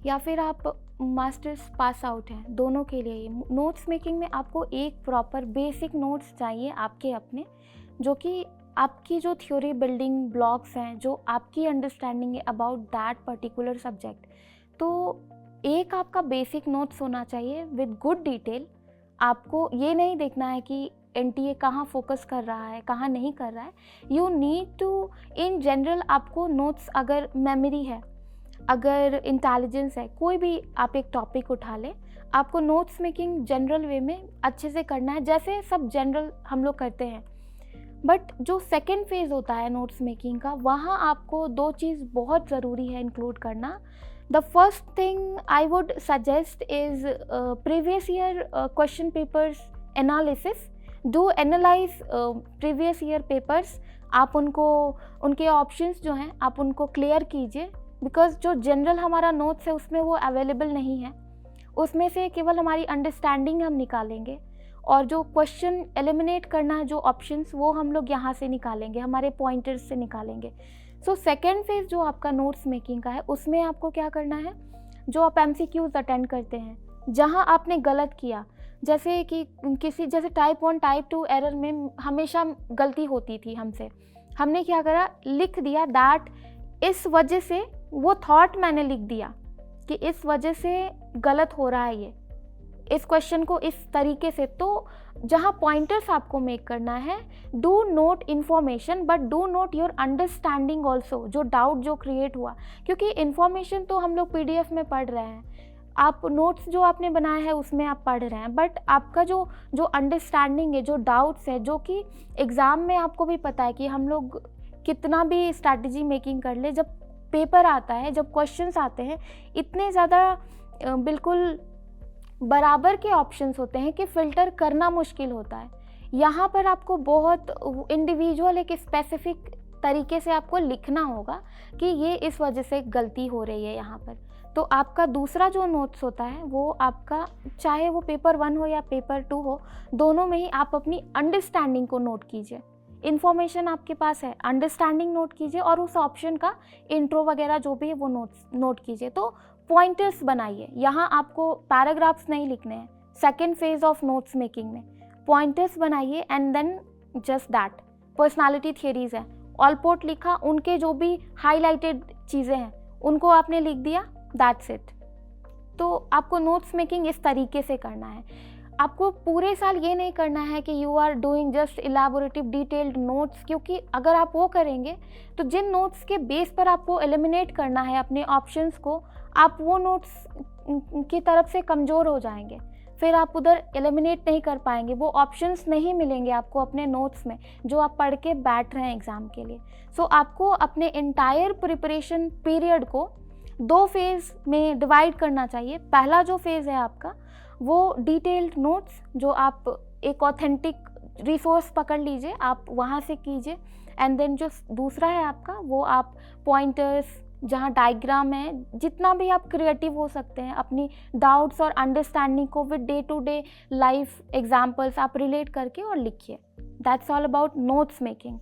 या फिर आप मास्टर्स पास आउट हैं, दोनों के लिए नोट्स मेकिंग में आपको एक प्रॉपर बेसिक नोट्स चाहिए आपके अपने, जो कि आपकी जो थ्योरी बिल्डिंग ब्लॉक्स हैं, जो आपकी अंडरस्टैंडिंग है अबाउट दैट पर्टिकुलर सब्जेक्ट। तो एक आपका बेसिक नोट्स होना चाहिए विद गुड डिटेल। आपको ये नहीं देखना है कि एनटीए कहाँ फोकस कर रहा है, कहाँ नहीं कर रहा है। You need to, in general आपको नोट्स, अगर मेमोरी है, अगर इंटेलिजेंस है, कोई भी आप एक टॉपिक उठा लें, आपको नोट्स मेकिंग जनरल वे में अच्छे से करना है, जैसे सब जनरल हम लोग करते हैं। बट जो सेकेंड फेज़ होता है नोट्स मेकिंग का, वहाँ आपको दो चीज़ बहुत ज़रूरी है इंक्लूड करना। The first thing I would suggest is previous year question papers analysis. Do analyze previous year papers. आप उनको, उनके ऑप्शंस जो हैं आप उनको क्लियर कीजिए, बिकॉज जो जनरल हमारा नोट्स है उसमें वो अवेलेबल नहीं है। उसमें से केवल हमारी अंडरस्टैंडिंग हम निकालेंगे, और जो क्वेश्चन एलिमिनेट करना है, जो ऑप्शंस, वो हम लोग यहाँ से निकालेंगे, हमारे पॉइंटर्स से निकालेंगे। सो सेकेंड फेज़ जो आपका नोट्स मेकिंग का है, उसमें आपको क्या करना है, जो आप MCQs अटेंड करते हैं, जहाँ आपने गलत किया, जैसे कि किसी, जैसे टाइप 1 टाइप 2 एरर में हमेशा गलती होती थी हमसे, हमने क्या करा, लिख दिया दैट इस वजह से, वो थॉट मैंने लिख दिया कि इस वजह से गलत हो रहा है ये, इस क्वेश्चन को इस तरीके से। तो जहाँ पॉइंटर्स आपको मेक करना है, do not information but do not your understanding also, जो डाउट जो क्रिएट हुआ, क्योंकि इन्फॉर्मेशन तो हम लोग PDF में पढ़ रहे हैं, आप नोट्स जो आपने बनाया है उसमें आप पढ़ रहे हैं, बट आपका जो अंडरस्टैंडिंग है, जो डाउट्स है, जो कि एग्ज़ाम में आपको भी पता है कि हम लोग कितना भी स्ट्रैटेजी मेकिंग कर ले, जब पेपर आता है, जब क्वेश्चंस आते हैं, इतने ज़्यादा बिल्कुल बराबर के ऑप्शंस होते हैं कि फ़िल्टर करना मुश्किल होता है। यहाँ पर आपको बहुत इंडिविजुअल, एक स्पेसिफिक तरीके से आपको लिखना होगा कि ये इस वजह से गलती हो रही है यहाँ पर। तो आपका दूसरा जो नोट्स होता है, वो आपका, चाहे वो पेपर 1 हो या पेपर 2 हो, दोनों में ही आप अपनी अंडरस्टैंडिंग को नोट कीजिए। इन्फॉर्मेशन आपके पास है, अंडरस्टैंडिंग नोट कीजिए, और उस ऑप्शन का इंट्रो वगैरह जो भी है वो नोट कीजिए। तो पॉइंटर्स बनाइए, यहाँ आपको पैराग्राफ्स नहीं लिखने हैं। Second phase of notes making में पॉइंटर्स बनाइए, and then just that. Personality theories है, ऑलपोर्ट लिखा, उनके जो भी हाईलाइटेड चीज़ें हैं उनको आपने लिख दिया, दैट्स इट। तो आपको नोट्स मेकिंग इस तरीके से करना है। आपको पूरे साल ये नहीं करना है कि you are doing just elaborative detailed notes, क्योंकि अगर आप वो करेंगे तो जिन नोट्स के बेस पर आपको एलिमिनेट करना है अपने ऑप्शंस को, आप वो नोट्स की तरफ से कमज़ोर हो जाएंगे, फिर आप उधर एलिमिनेट नहीं कर पाएंगे, वो ऑप्शंस नहीं मिलेंगे आपको अपने नोट्स में जो आप पढ़ के बैठ रहे हैं एग्ज़ाम के लिए। सो आपको अपने इंटायर प्रिपरेशन पीरियड को 2 फेज़ में डिवाइड करना चाहिए। पहला जो फेज़ है आपका, वो डिटेल्ड नोट्स, जो आप एक ऑथेंटिक रिसोर्स पकड़ लीजिए, आप वहाँ से कीजिए। एंड देन जो दूसरा है आपका, वो आप पॉइंटर्स, जहाँ डायग्राम है, जितना भी आप क्रिएटिव हो सकते हैं, अपनी डाउट्स और अंडरस्टैंडिंग को with day to day life examples आप रिलेट करके और लिखिए। That's all about notes making.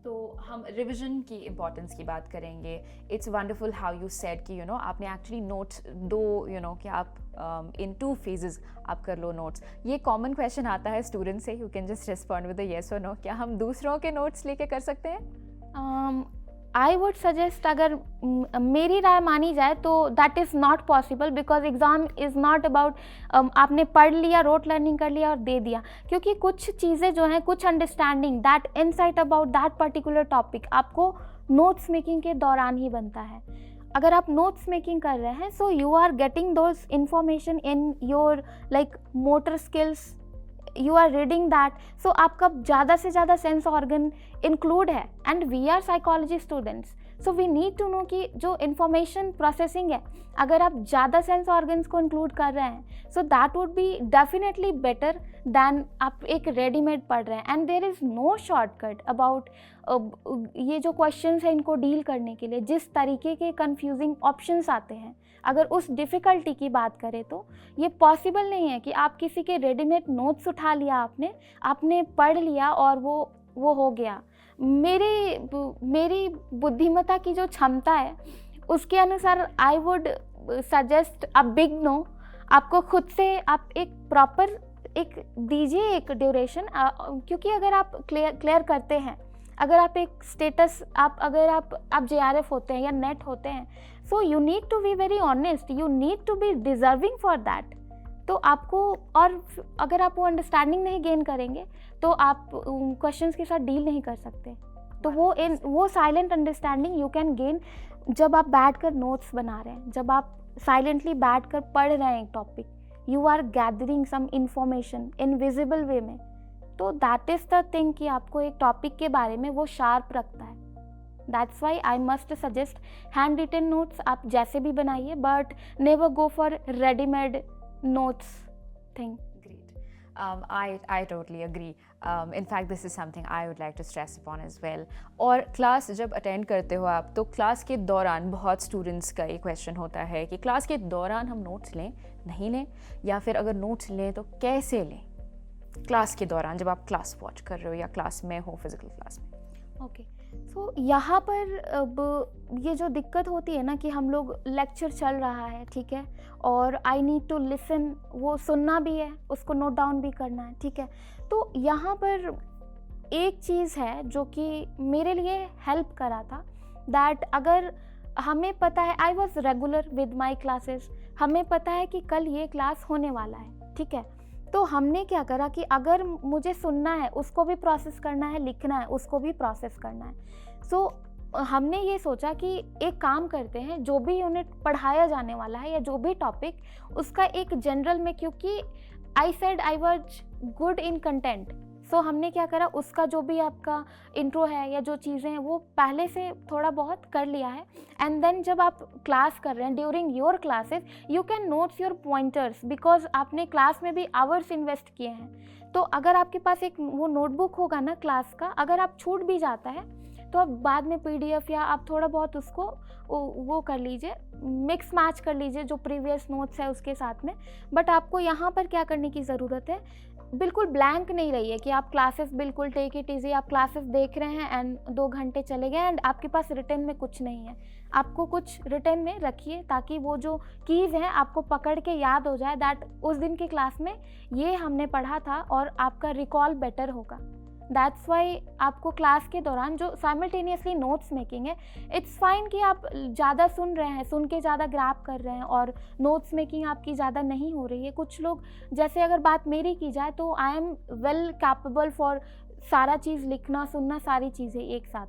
तो हम रिविजन की इम्पोर्टेंस की बात करेंगे। It's wonderful how you said कि आपने एक्चुअली नोट्स कि आप इन 2 फेजेस आप कर लो नोट्स। ये कॉमन क्वेश्चन आता है स्टूडेंट से, you can just respond with yes और नो, क्या हम दूसरों के नोट्स लेके कर सकते हैं? आई वुड सजेस्ट, अगर मेरी राय मानी जाए तो that is not possible, because exam is not about आपने पढ़ लिया, रोट लर्निंग कर लिया और दे दिया, क्योंकि कुछ चीज़ें जो हैं, कुछ understanding, that insight about that particular topic आपको नोट्स मेकिंग के दौरान ही बनता है। अगर आप नोट्स मेकिंग कर रहे हैं, so you are getting those information in your like motor skills, you are reading that, so आपका ज़्यादा से ज़्यादा सेंस ऑर्गन इंक्लूड है, and we are psychology students, so we need to know कि जो इन्फॉर्मेशन प्रोसेसिंग है, अगर आप ज़्यादा सेंस ऑर्गन्स को इंक्लूड कर रहे हैं, so that would be definitely better than आप एक रेडीमेड पढ़ रहे हैं. And there is no shortcut about ये जो क्वेश्चंस हैं इनको डील करने के लिए. जिस तरीके के कंफ्यूजिंग ऑप्शंस आते हैं, अगर उस डिफ़िकल्टी की बात करें तो ये पॉसिबल नहीं है कि आप किसी के रेडीमेड नोट्स उठा लिया, आपने पढ़ लिया और वो हो गया. मेरी बुद्धिमत्ता की जो क्षमता है उसके अनुसार I would suggest a big no. आपको खुद से आप एक प्रॉपर एक दीजिए एक ड्यूरेशन, क्योंकि अगर आप क्लियर करते हैं, अगर आप एक स्टेटस अगर आप JRF होते हैं या नेट होते हैं, so you need to be very honest, you need to be deserving for that. तो आपको, और अगर आप वो अंडरस्टैंडिंग नहीं गेन करेंगे तो आप क्वेश्चंस के साथ डील नहीं कर सकते. तो वो silent understanding you can gain जब आप बैठकर नोट्स बना रहे हैं, जब आप साइलेंटली बैठकर पढ़ रहे हैं एक topic, you are gathering some information invisible way में. तो दैट इज़ द थिंग कि आपको एक टॉपिक के बारे में वो शार्प रखता है. That's why I must suggest handwritten notes आप जैसे भी बनाइए, but never go for readymade notes thing. Great. I totally agree. In fact, this is something I would like to stress upon as well. और class जब attend करते हो आप, तो क्लास के दौरान बहुत स्टूडेंट्स का ये क्वेश्चन होता है कि क्लास के दौरान हम नोट्स लें, नहीं लें, या फिर अगर नोट्स लें तो कैसे लें क्लास के दौरान जब आप क्लास वॉच कर रहे हो या क्लास में हो, फिजिकल क्लास में. ओके, सो यहाँ पर अब ये जो दिक्कत होती है ना कि हम लोग लेक्चर चल रहा है, ठीक है, और आई नीड टू लिसन, वो सुनना भी है, उसको नोट डाउन भी करना है, ठीक है. तो यहाँ पर एक चीज़ है जो कि मेरे लिए हेल्प करा था, दैट अगर हमें पता है, I was regular with my classes, हमें पता है कि कल ये क्लास होने वाला है, ठीक है. तो हमने क्या करा कि अगर मुझे सुनना है, उसको भी प्रोसेस करना है, लिखना है, उसको भी प्रोसेस करना है. सो हमने ये सोचा कि एक काम करते हैं, जो भी यूनिट पढ़ाया जाने वाला है या जो भी टॉपिक, उसका एक जनरल में, क्योंकि I said I was good in content, so हमने क्या करा, उसका जो भी आपका इंट्रो है या जो चीज़ें हैं वो पहले से थोड़ा बहुत कर लिया है. एंड देन जब आप क्लास कर रहे हैं, during your classes you can notes your pointers, because आपने क्लास में भी आवर्स इन्वेस्ट किए हैं. तो अगर आपके पास एक वो नोटबुक होगा ना क्लास का, अगर आप छूट भी जाता है तो आप बाद में PDF या आप थोड़ा बहुत उसको वो कर लीजिए, मिक्स मैच कर लीजिए जो प्रीवियस नोट्स है उसके साथ में. बट आपको यहाँ पर क्या करने की ज़रूरत है, बिल्कुल ब्लैंक नहीं रहिए कि आप क्लासेस बिल्कुल टेक इट ईजी, आप क्लासेस देख रहे हैं एंड 2 घंटे चले गए एंड आपके पास रिटर्न में कुछ नहीं है. आपको कुछ रिटर्न में रखिए ताकि वो जो कीज़ हैं आपको पकड़ के याद हो जाए, दैट उस दिन की क्लास में ये हमने पढ़ा था, और आपका रिकॉल बेटर होगा. दैट्स वाई आपको क्लास के दौरान जो साइमल्टेनियसली नोट्स मेकिंग है, इट्स फाइन कि आप ज़्यादा सुन रहे हैं, सुन के ज़्यादा ग्रैब कर रहे हैं और नोट्स मेकिंग आपकी ज़्यादा नहीं हो रही है. कुछ लोग, जैसे अगर बात मेरी की जाए तो I am well capable for सारा चीज़ लिखना, सुनना, सारी चीज़ें एक साथ.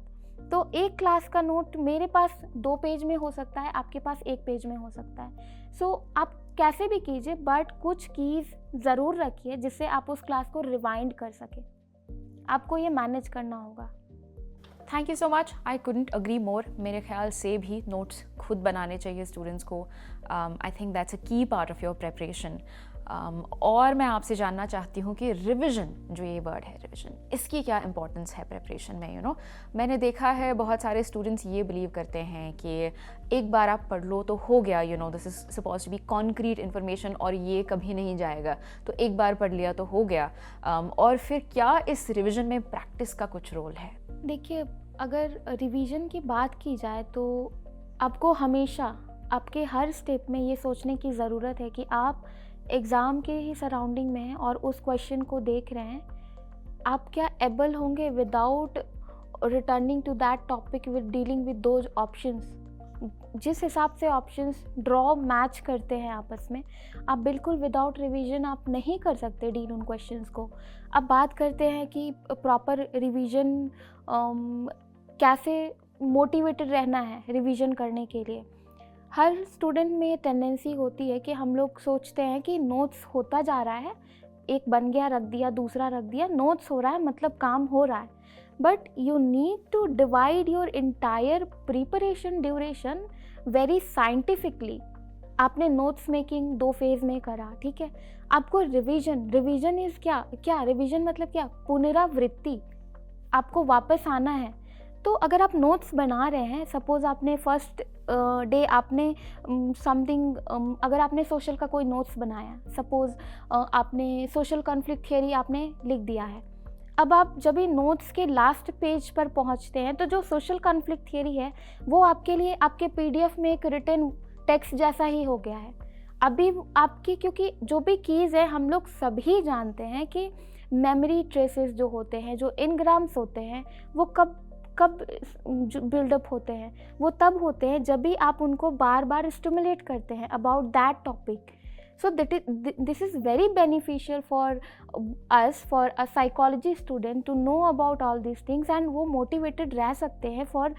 तो एक क्लास का नोट मेरे पास 2 पेज में हो सकता है, आपके पास 1 पेज में हो सकता है. सो आप कैसे भी कीजिए, बट कुछ कीज़ ज़रूर रखिए जिससे आप उस क्लास को रिवाइंड कर सकें. आपको ये मैनेज करना होगा. Thank you so much. I couldn't agree मोर. मेरे ख्याल से भी नोट्स खुद बनाने चाहिए स्टूडेंट्स को. आई थिंक दैट्स अ की पार्ट ऑफ योर प्रेपरेशन. और मैं आपसे जानना चाहती हूँ कि रिविज़न, जो ये वर्ड है रिविज़न, इसकी क्या इंपॉर्टेंस है प्रेपरेशन में. मैंने देखा है बहुत सारे स्टूडेंट्स ये बिलीव करते हैं कि एक बार आप पढ़ लो तो हो गया, this is suppose to be concrete information और ये कभी नहीं जाएगा, तो एक बार पढ़ लिया तो हो गया. और फिर क्या इस रिविज़न में प्रैक्टिस का कुछ रोल है? देखिए, अगर रिवीजन की बात की जाए तो आपको हमेशा आपके हर स्टेप में ये सोचने की ज़रूरत है कि आप एग्ज़ाम के ही सराउंडिंग में हैं और उस क्वेश्चन को देख रहे हैं, आप क्या एबल होंगे without returning to that topic with dealing with those options. जिस हिसाब से ऑप्शंस ड्रॉ मैच करते हैं आपस में, आप बिल्कुल विदाउट रिवीजन आप नहीं कर सकते डील उन क्वेश्चंस को. अब बात करते हैं कि प्रॉपर रिवीजन कैसे मोटिवेटेड रहना है रिवीजन करने के लिए. हर स्टूडेंट में ये टेंडेंसी होती है कि हम लोग सोचते हैं कि नोट्स होता जा रहा है, एक बन गया रख दिया, दूसरा रख दिया, नोट्स हो रहा है मतलब काम हो रहा है. But you need to divide your entire preparation duration very scientifically. आपने नोट्स मेकिंग 2 फेज में करा, ठीक है. आपको रिवीजन इज़ क्या रिवीजन मतलब क्या, पुनरावृत्ति. आपको वापस आना है. तो अगर आप नोट्स बना रहे हैं, सपोज़ आपने फर्स्ट डे आपने समथिंग, अगर आपने सोशल का कोई नोट्स बनाया, सपोज़ आपने सोशल कॉन्फ्लिक्ट थियरी आपने लिख दिया है. अब आप जब भी नोट्स के लास्ट पेज पर पहुंचते हैं तो जो सोशल कॉन्फ्लिक्ट थियरी है वो आपके लिए आपके पीडीएफ में एक रिटन टेक्स्ट जैसा ही हो गया है. अभी आपकी, क्योंकि जो भी कीज़ है हम लोग सभी जानते हैं कि मेमोरी ट्रेसेस जो होते हैं, जो इनग्राम्स होते हैं, वो कब बिल्डअप होते हैं. वो तब होते हैं जब भी आप उनको बार बार स्टिमुलेट करते हैं about that topic. So this is very beneficial for us, for a psychology student to know about all these things, and वो motivated रह सकते हैं for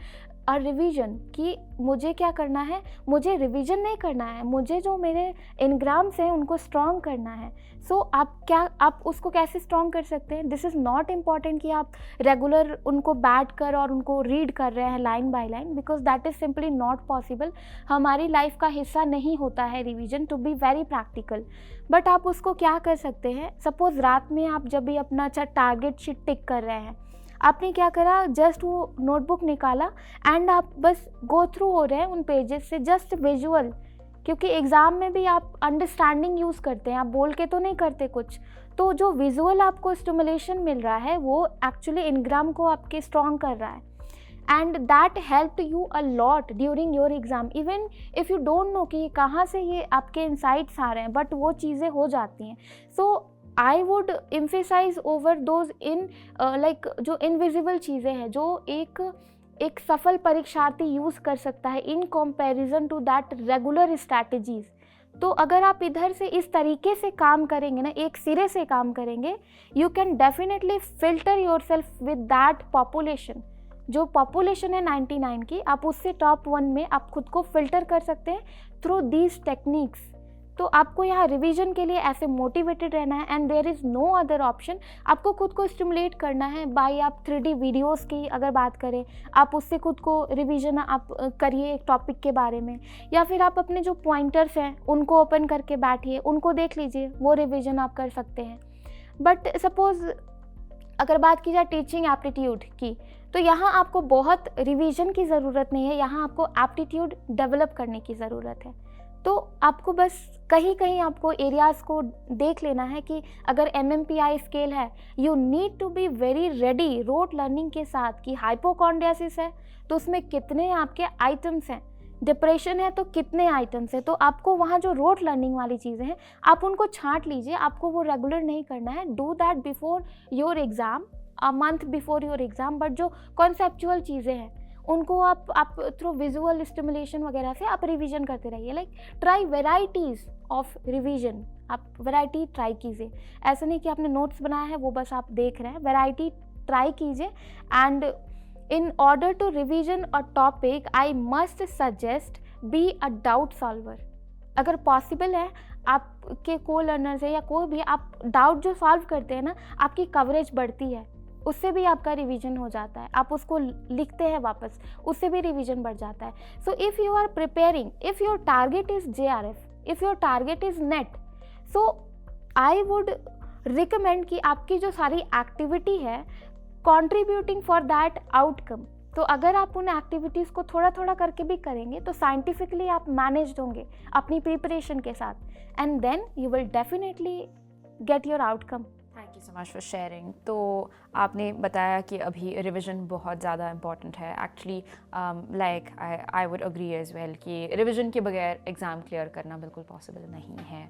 a revision कि मुझे क्या करना है, मुझे रिवीजन नहीं करना है, मुझे जो मेरे इनग्राम्स हैं उनको स्ट्रॉन्ग करना है. सो आप उसको कैसे स्ट्रॉन्ग कर सकते हैं. दिस इज़ नॉट इम्पॉर्टेंट कि आप रेगुलर उनको बैठ कर और उनको रीड कर रहे हैं line by line, because that is simply not possible. हमारी लाइफ का हिस्सा नहीं होता है revision, to be very practical. But आप उसको क्या कर सकते हैं, सपोज़ रात में आप जब भी अपना टारगेट शीट टिक कर रहे हैं, आपने क्या करा, जस्ट वो नोटबुक निकाला एंड आप बस गो थ्रू हो रहे हैं उन पेजेस से, जस्ट विजुअल. क्योंकि एग्ज़ाम में भी आप अंडरस्टैंडिंग यूज़ करते हैं, आप बोल के तो नहीं करते कुछ. तो जो विजुअल आपको स्टिमुलेशन मिल रहा है वो एक्चुअली इनग्राम को आपके स्ट्रॉन्ग कर रहा है. And that helped you a lot during your exam. Even if you don't know कि कहाँ से ये आपके इंसाइट्स आ रहे हैं, बट वो चीज़ें हो जाती हैं. So I would emphasize over those in like जो इनविजिबल चीज़ें हैं जो एक सफल परीक्षार्थी यूज़ कर सकता है in comparison to that regular strategies. तो अगर आप इधर से इस तरीके से काम करेंगे ना, एक सिरे से काम करेंगे, you can definitely filter your self with that population. जो पॉपुलेशन है 99 की, आप उससे टॉप 1 में आप खुद को फिल्टर कर सकते हैं थ्रू दीज टेक्निक्स. तो आपको यहाँ रिवीजन के लिए ऐसे मोटिवेटेड रहना है and there is no other option. आपको खुद को स्टिमुलेट करना है बाय आप 3D वीडियोस की अगर बात करें, आप उससे खुद को रिवीजन आप करिए एक टॉपिक के बारे में, या फिर आप अपने जो पॉइंटर्स हैं उनको ओपन करके बैठिए, उनको देख लीजिए, वो रिवीजन आप कर सकते हैं. बट सपोज़ अगर बात की जाए टीचिंग एप्टीट्यूड की, तो यहाँ आपको बहुत रिवीजन की ज़रूरत नहीं है, यहाँ आपको एप्टीट्यूड डेवलप करने की ज़रूरत है. तो आपको बस कहीं आपको एरियाज़ को देख लेना है कि अगर MMPI स्केल है, you need to be very ready rote learning के साथ कि हाइपोकॉन्ड्रियासिस है तो उसमें कितने आपके आइटम्स हैं, डिप्रेशन है तो कितने आइटम्स हैं. तो आपको वहाँ जो रोट लर्निंग वाली चीज़ें हैं आप उनको छांट लीजिए, आपको वो रेगुलर नहीं करना है. Do that before your exam, a month before your exam. But जो कॉन्सेप्चुअल चीज़ें हैं उनको आप थ्रू विजुअल स्टिमुलेशन वगैरह से आप रिवीजन करते रहिए. Like try varieties of revision, आप वैरायटी ट्राई कीजिए. ऐसा नहीं कि आपने नोट्स बनाया है वो बस आप देख रहे हैं, वैरायटी ट्राई कीजिए. And in order to revision a topic I must suggest be a doubt solver. अगर पॉसिबल है आपके को लर्नर्स है या कोई भी, आप डाउट जो सॉल्व करते हैं ना, आपकी कवरेज बढ़ती है, उससे भी आपका रिवीजन हो जाता है. आप उसको लिखते हैं वापस, उससे भी रिवीजन बढ़ जाता है. So if you are preparing, if your target is JRF, if your target is NET, so I would recommend कि आपकी जो सारी एक्टिविटी है कॉन्ट्रीब्यूटिंग फॉर दैट आउटकम. तो अगर आप उन एक्टिविटीज़ को थोड़ा थोड़ा करके भी करेंगे तो साइंटिफिकली आप मैनेज्ड होंगे अपनी प्रिपरेशन के साथ, and then you will definitely get your outcome. Thank you so much for sharing. तो आपने बताया कि अभी रिविज़न बहुत ज़्यादा इम्पॉर्टेंट है. Actually like I would agree as well कि रिविज़न के बगैर एग्ज़ाम क्लियर करना बिल्कुल पॉसिबल नहीं है.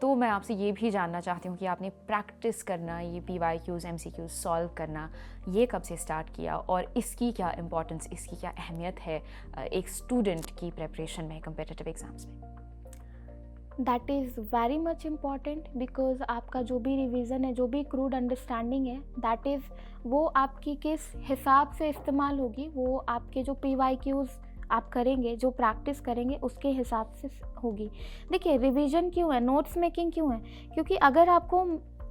तो मैं आपसे ये भी जानना चाहती हूँ कि आपने प्रैक्टिस करना, ये PYQs MCQs सॉल्व करना, ये कब से स्टार्ट किया और इसकी क्या इम्पोर्टेंस, इसकी क्या अहमियत है एक स्टूडेंट की प्रेपरेशन में कम्पिटिटिव एग्ज़ाम्स में? That is very much important because आपका जो भी रिवीजन है, जो भी क्रूड अंडरस्टैंडिंग है, दैट इज़ वो आपकी किस हिसाब से इस्तेमाल होगी, वो आपके जो PYQs आप करेंगे, जो प्रैक्टिस करेंगे उसके हिसाब से होगी। देखिए रिवीजन क्यों है, नोट्स मेकिंग क्यों है, क्योंकि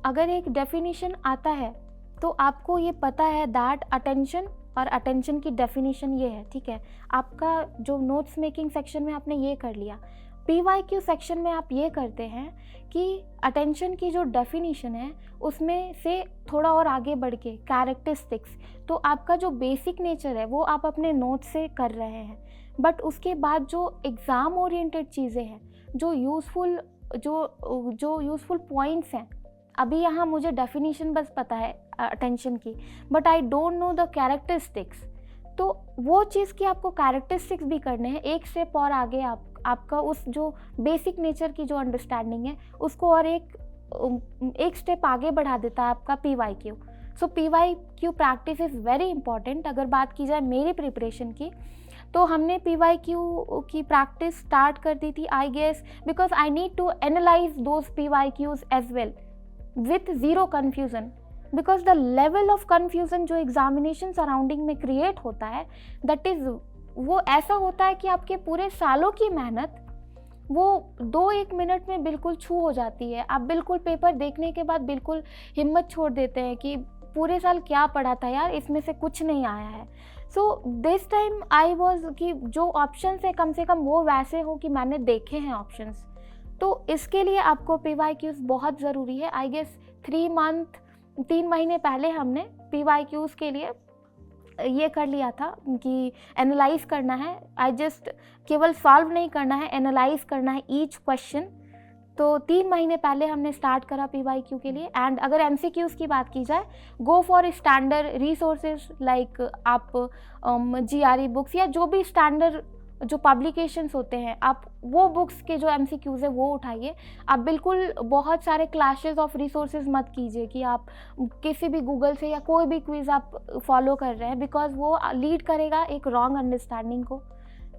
अगर एक डेफिनेशन आता है तो आपको ये पता है दैट अटेंशन, और अटेंशन की डेफिनेशन ये है, ठीक है। आपका जो नोट्स मेकिंग सेक्शन में आपने ये कर लिया, PYQ सेक्शन में आप ये करते हैं कि अटेंशन की जो डेफिनेशन है उसमें से थोड़ा और आगे बढ़ के कैरेक्टरिस्टिक्स, तो आपका जो बेसिक नेचर है वो आप अपने नोट्स से कर रहे हैं, बट उसके बाद जो एग्ज़ाम ओरिएंटेड चीज़ें हैं, जो यूज़फुल पॉइंट्स हैं, अभी यहाँ मुझे डेफिनेशन बस पता है अटेंशन की, but I don't know the characteristics, तो वो चीज़ की आपको कैरेक्टरिस्टिक्स भी करने हैं, एक स्टेप और आगे आपका उस जो बेसिक नेचर की जो अंडरस्टैंडिंग है उसको और एक स्टेप आगे बढ़ा देता है आपका PYQ। So PYQ practice is very important. अगर बात की जाए मेरी प्रिपरेशन की, तो हमने PYQ की प्रैक्टिस स्टार्ट कर दी थी, I guess because I need to analyse those PYQs as well with zero confusion, because the level of confusion जो एग्जामिनेशन सराउंडिंग में क्रिएट होता है, दैट इज़ वो ऐसा होता है कि आपके पूरे सालों की मेहनत वो 2-1 मिनट में बिल्कुल छू हो जाती है। आप बिल्कुल पेपर देखने के बाद बिल्कुल हिम्मत छोड़ देते हैं कि पूरे साल क्या पढ़ा था यार, इसमें से कुछ नहीं आया है। So this time I was कि जो ऑप्शंस है कम से कम वो वैसे हो कि मैंने देखे हैं ऑप्शंस, तो इसके लिए आपको PYQs बहुत ज़रूरी है। आई गेस 3 महीने पहले हमने PYQs के लिए ये कर लिया था कि एनालाइज करना है, केवल सॉल्व नहीं करना है, एनालाइज करना है ईच क्वेश्चन। तो 3 महीने पहले हमने स्टार्ट करा PYQ के लिए। एंड अगर MCQs की बात की जाए, go for standard resources like आप GRE बुक्स या जो भी स्टैंडर्ड जो पब्लिकेशंस होते हैं, आप वो बुक्स के जो MCQs है वो उठाइए। आप बिल्कुल बहुत सारे क्लैशेस ऑफ रिसोर्सेज मत कीजिए कि आप किसी भी गूगल से या कोई भी क्विज़ आप फॉलो कर रहे हैं, बिकॉज वो लीड करेगा एक रॉन्ग अंडरस्टैंडिंग को।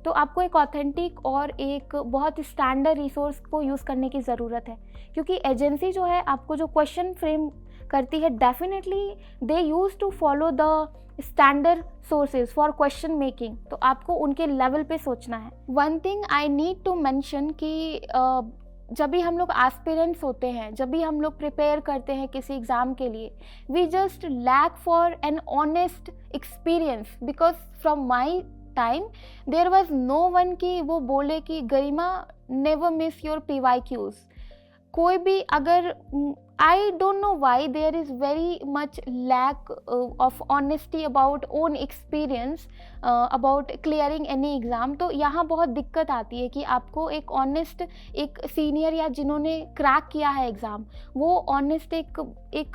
तो आपको एक ऑथेंटिक और एक बहुत स्टैंडर्ड रिसोर्स को यूज़ करने की ज़रूरत है, क्योंकि एजेंसी जो है आपको जो क्वेश्चन फ्रेम करती है, definitely they use to follow the standard sources for question making, तो आपको उनके लेवल पे सोचना है। One thing I need to mention कि जब भी हम लोग एस्पिरेंट्स होते हैं, जब भी हम लोग प्रिपेयर करते हैं किसी एग्ज़ाम के लिए, we just lack for an honest experience, because from my time there was no one कि वो बोले कि Garima never miss your PYQs। कोई भी अगर I don't know why there is very much lack of honesty about own experience about clearing any exam। तो यहाँ बहुत दिक्कत आती है कि आपको एक ऑनेस्ट एक सीनियर या जिन्होंने क्रैक किया है एग्ज़ाम, वो ऑनेस्ट एक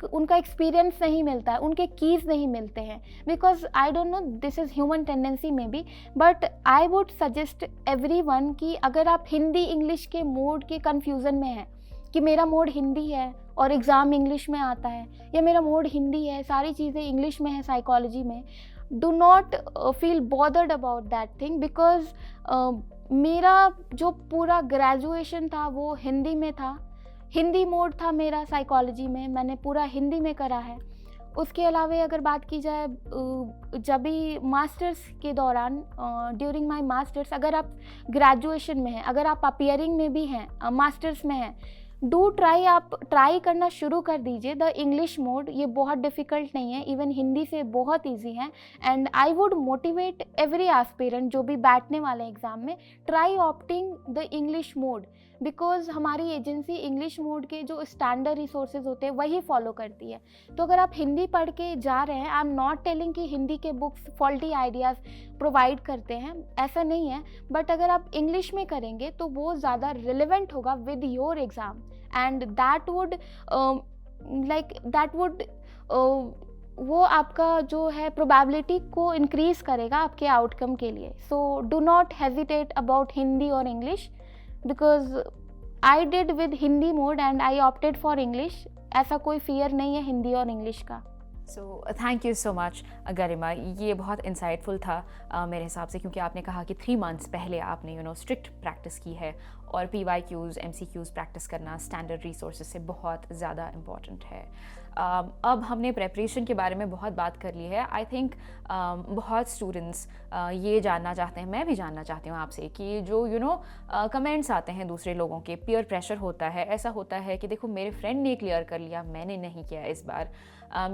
उनका एक्सपीरियंस नहीं मिलता है, उनके कीज़ नहीं मिलते हैं, because I don't know, this is human tendency may be, but I would suggest everyone कि अगर आप हिंदी इंग्लिश के मोड के कन्फ्यूज़न में हैं कि मेरा मोड हिंदी है और एग्ज़ाम इंग्लिश में आता है, या मेरा मोड हिंदी है सारी चीज़ें इंग्लिश में है साइकोलॉजी में, do not feel bothered about that thing, because मेरा जो पूरा ग्रेजुएशन था वो हिंदी में था, हिंदी मोड था मेरा साइकोलॉजी में, मैंने पूरा हिंदी में करा है। उसके अलावा अगर बात की जाए जब भी मास्टर्स के दौरान, ड्यूरिंग माय मास्टर्स, अगर आप ग्रेजुएशन में हैं, अगर आप अपियरिंग में भी हैं, मास्टर्स में हैं, डू ट्राई, आप ट्राई करना शुरू कर दीजिए द इंग्लिश मोड। ये बहुत डिफ़िकल्ट नहीं है, इवन हिंदी से बहुत इजी है। And I would motivate every aspirant जो भी बैठने वाले एग्ज़ाम में, try opting the English mode, because हमारी एजेंसी इंग्लिश मोड के जो स्टैंडर्ड रिसोर्सेज होते हैं वही फॉलो करती है। तो अगर आप हिंदी पढ़ के जा रहे हैं, आई एम नॉट टेलिंग कि हिंदी के बुक्स फॉल्टी आइडियाज़ प्रोवाइड करते हैं, ऐसा नहीं है, बट अगर आप इंग्लिश में करेंगे तो वो ज़्यादा रिलेवेंट होगा with your exam, and that would वो आपका जो है प्रोबेबिलिटी को इंक्रीज़ करेगा आपके आउटकम के लिए। So do not hesitate about Hindi और English, because I did with Hindi mode and I opted for English. ऐसा कोई फियर नहीं है हिंदी और इंग्लिश का। So thank you so much Garima, ये बहुत इंसाइटफुल था मेरे हिसाब से, क्योंकि आपने कहा कि 3 मंथ्स पहले आपने स्ट्रिक्ट प्रैक्टिस की है और PYQs MCQs प्रैक्टिस करना स्टैंडर्ड रिसोर्सेज से बहुत ज़्यादा इम्पॉर्टेंट है। अब हमने प्रेपरेशन के बारे में बहुत बात कर ली है। आई थिंक बहुत स्टूडेंट्स ये जानना चाहते हैं, मैं भी जानना चाहती हूँ आपसे, कि जो कमेंट्स आते हैं दूसरे लोगों के, पीयर प्रेशर होता है, ऐसा होता है कि देखो मेरे फ्रेंड ने क्लियर कर लिया, मैंने नहीं किया इस बार,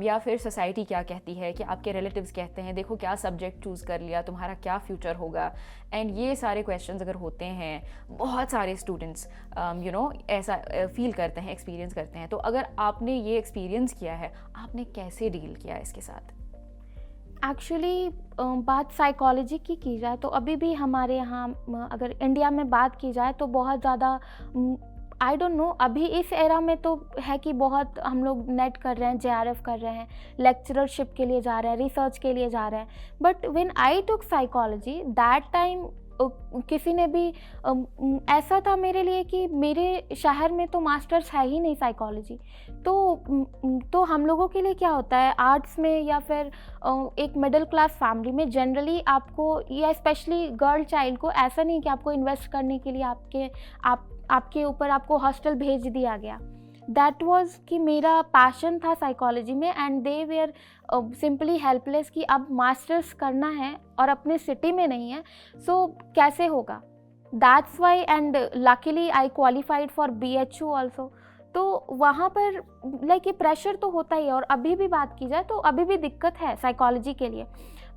या फिर सोसाइटी क्या कहती है, कि आपके रिलेटिव्स कहते हैं देखो क्या सब्जेक्ट चूज़ कर लिया, तुम्हारा क्या फ्यूचर होगा। एंड ये सारे क्वेश्चंस अगर होते हैं, बहुत सारे स्टूडेंट्स ऐसा फील करते हैं, एक्सपीरियंस करते हैं। तो अगर आपने ये एक्सपीरियंस किया है, आपने कैसे डील किया इसके साथ? एक्चुअली बात साइकोलॉजी की जाए तो अभी भी हमारे यहाँ अगर इंडिया में बात की जाए तो बहुत ज़्यादा आई डोंट नो, अभी इस एरा में तो है कि बहुत हम लोग नेट कर रहे हैं, JRF कर रहे हैं, लेक्चररशिप के लिए जा रहे हैं, रिसर्च के लिए जा रहे हैं। But when I took psychology that time किसी ने भी ऐसा था मेरे लिए कि मेरे शहर में तो मास्टर्स है ही नहीं साइकोलॉजी। तो हम लोगों के लिए क्या होता है आर्ट्स में या फिर एक मिडिल क्लास फैमिली में जनरली आपको, या स्पेशली गर्ल चाइल्ड को, ऐसा नहीं कि आपको इन्वेस्ट करने के लिए आपके ऊपर आपको हॉस्टल भेज दिया गया। दैट वाज कि मेरा पैशन था साइकोलॉजी में, and they were simply helpless कि अब मास्टर्स करना है और अपने सिटी में नहीं है, सो कैसे होगा। That's why, and luckily I qualified for BHU also. तो वहाँ पर लाइक ये प्रेशर तो होता ही है, और अभी भी बात की जाए तो अभी भी दिक्कत है साइकोलॉजी के लिए।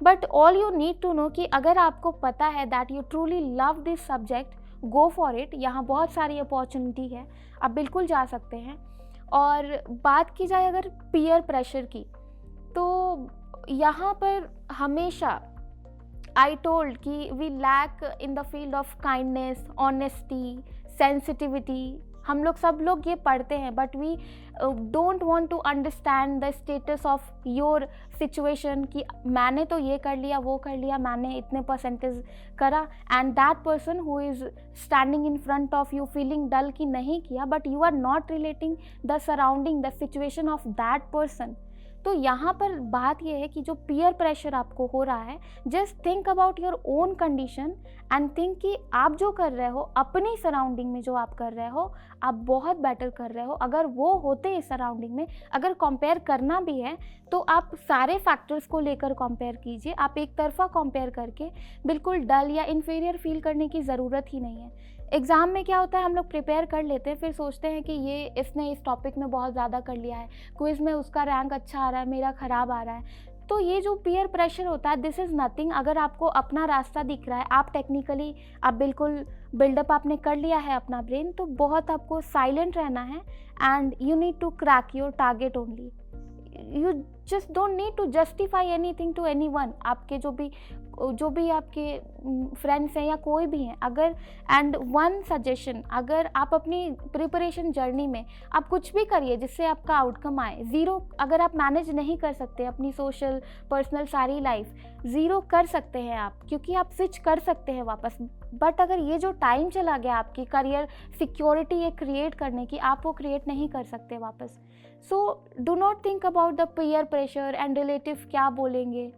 But all you need to know कि अगर आपको पता है that you truly love this subject, go for it. यहाँ बहुत सारी अपॉर्चुनिटी है, आप बिल्कुल जा सकते हैं। और बात की जाए अगर पीयर प्रेशर की, तो यहाँ पर हमेशा आई टोल्ड कि we lack in the field of kindness, honesty, sensitivity. हम लोग सब लोग ये पढ़ते हैं, but we don't want to understand the status of your situation, कि मैंने तो ये कर लिया, वो कर लिया, मैंने इतने परसेंटेज करा, and that person who is standing in front of you feeling dull कि नहीं किया, but you are not relating the surrounding, the situation of that person. तो यहाँ पर बात यह है कि जो पीयर प्रेशर आपको हो रहा है, just think about your own condition and think कि आप जो कर रहे हो अपनी सराउंडिंग में, जो आप कर रहे हो आप बहुत बेटर कर रहे हो। अगर वो होते इस सराउंडिंग में, अगर कंपेयर करना भी है तो आप सारे फैक्टर्स को लेकर कंपेयर कीजिए। आप एक तरफा कंपेयर करके बिल्कुल डल या इन्फीरियर फील करने की ज़रूरत ही नहीं है। एग्ज़ाम में क्या होता है, हम लोग प्रिपेयर कर लेते हैं, फिर सोचते हैं कि ये इसने इस टॉपिक में बहुत ज़्यादा कर लिया है, क्विज़ में उसका रैंक अच्छा आ रहा है, मेरा ख़राब आ रहा है। तो ये जो पीयर प्रेशर होता है, दिस इज़ नथिंग। अगर आपको अपना रास्ता दिख रहा है, आप टेक्निकली आप बिल्कुल बिल्डअप आपने कर लिया है अपना ब्रेन, तो बहुत आपको साइलेंट रहना है, and you need to crack your target only. You just don't need to justify anything to anyone. आपके जो भी आपके फ्रेंड्स हैं या कोई भी हैं, अगर एंड वन सजेशन, अगर आप अपनी प्रिपरेशन जर्नी में आप कुछ भी करिए जिससे आपका आउटकम आए, ज़ीरो अगर आप मैनेज नहीं कर सकते अपनी सोशल पर्सनल सारी लाइफ, ज़ीरो कर सकते हैं आप, क्योंकि आप स्विच कर सकते हैं वापस। बट अगर ये जो टाइम चला गया आपकी करियर सिक्योरिटी ये क्रिएट करने की, आप वो क्रिएट नहीं कर सकते वापस। सो do not think about the peer pressure and relative क्या बोलेंगे,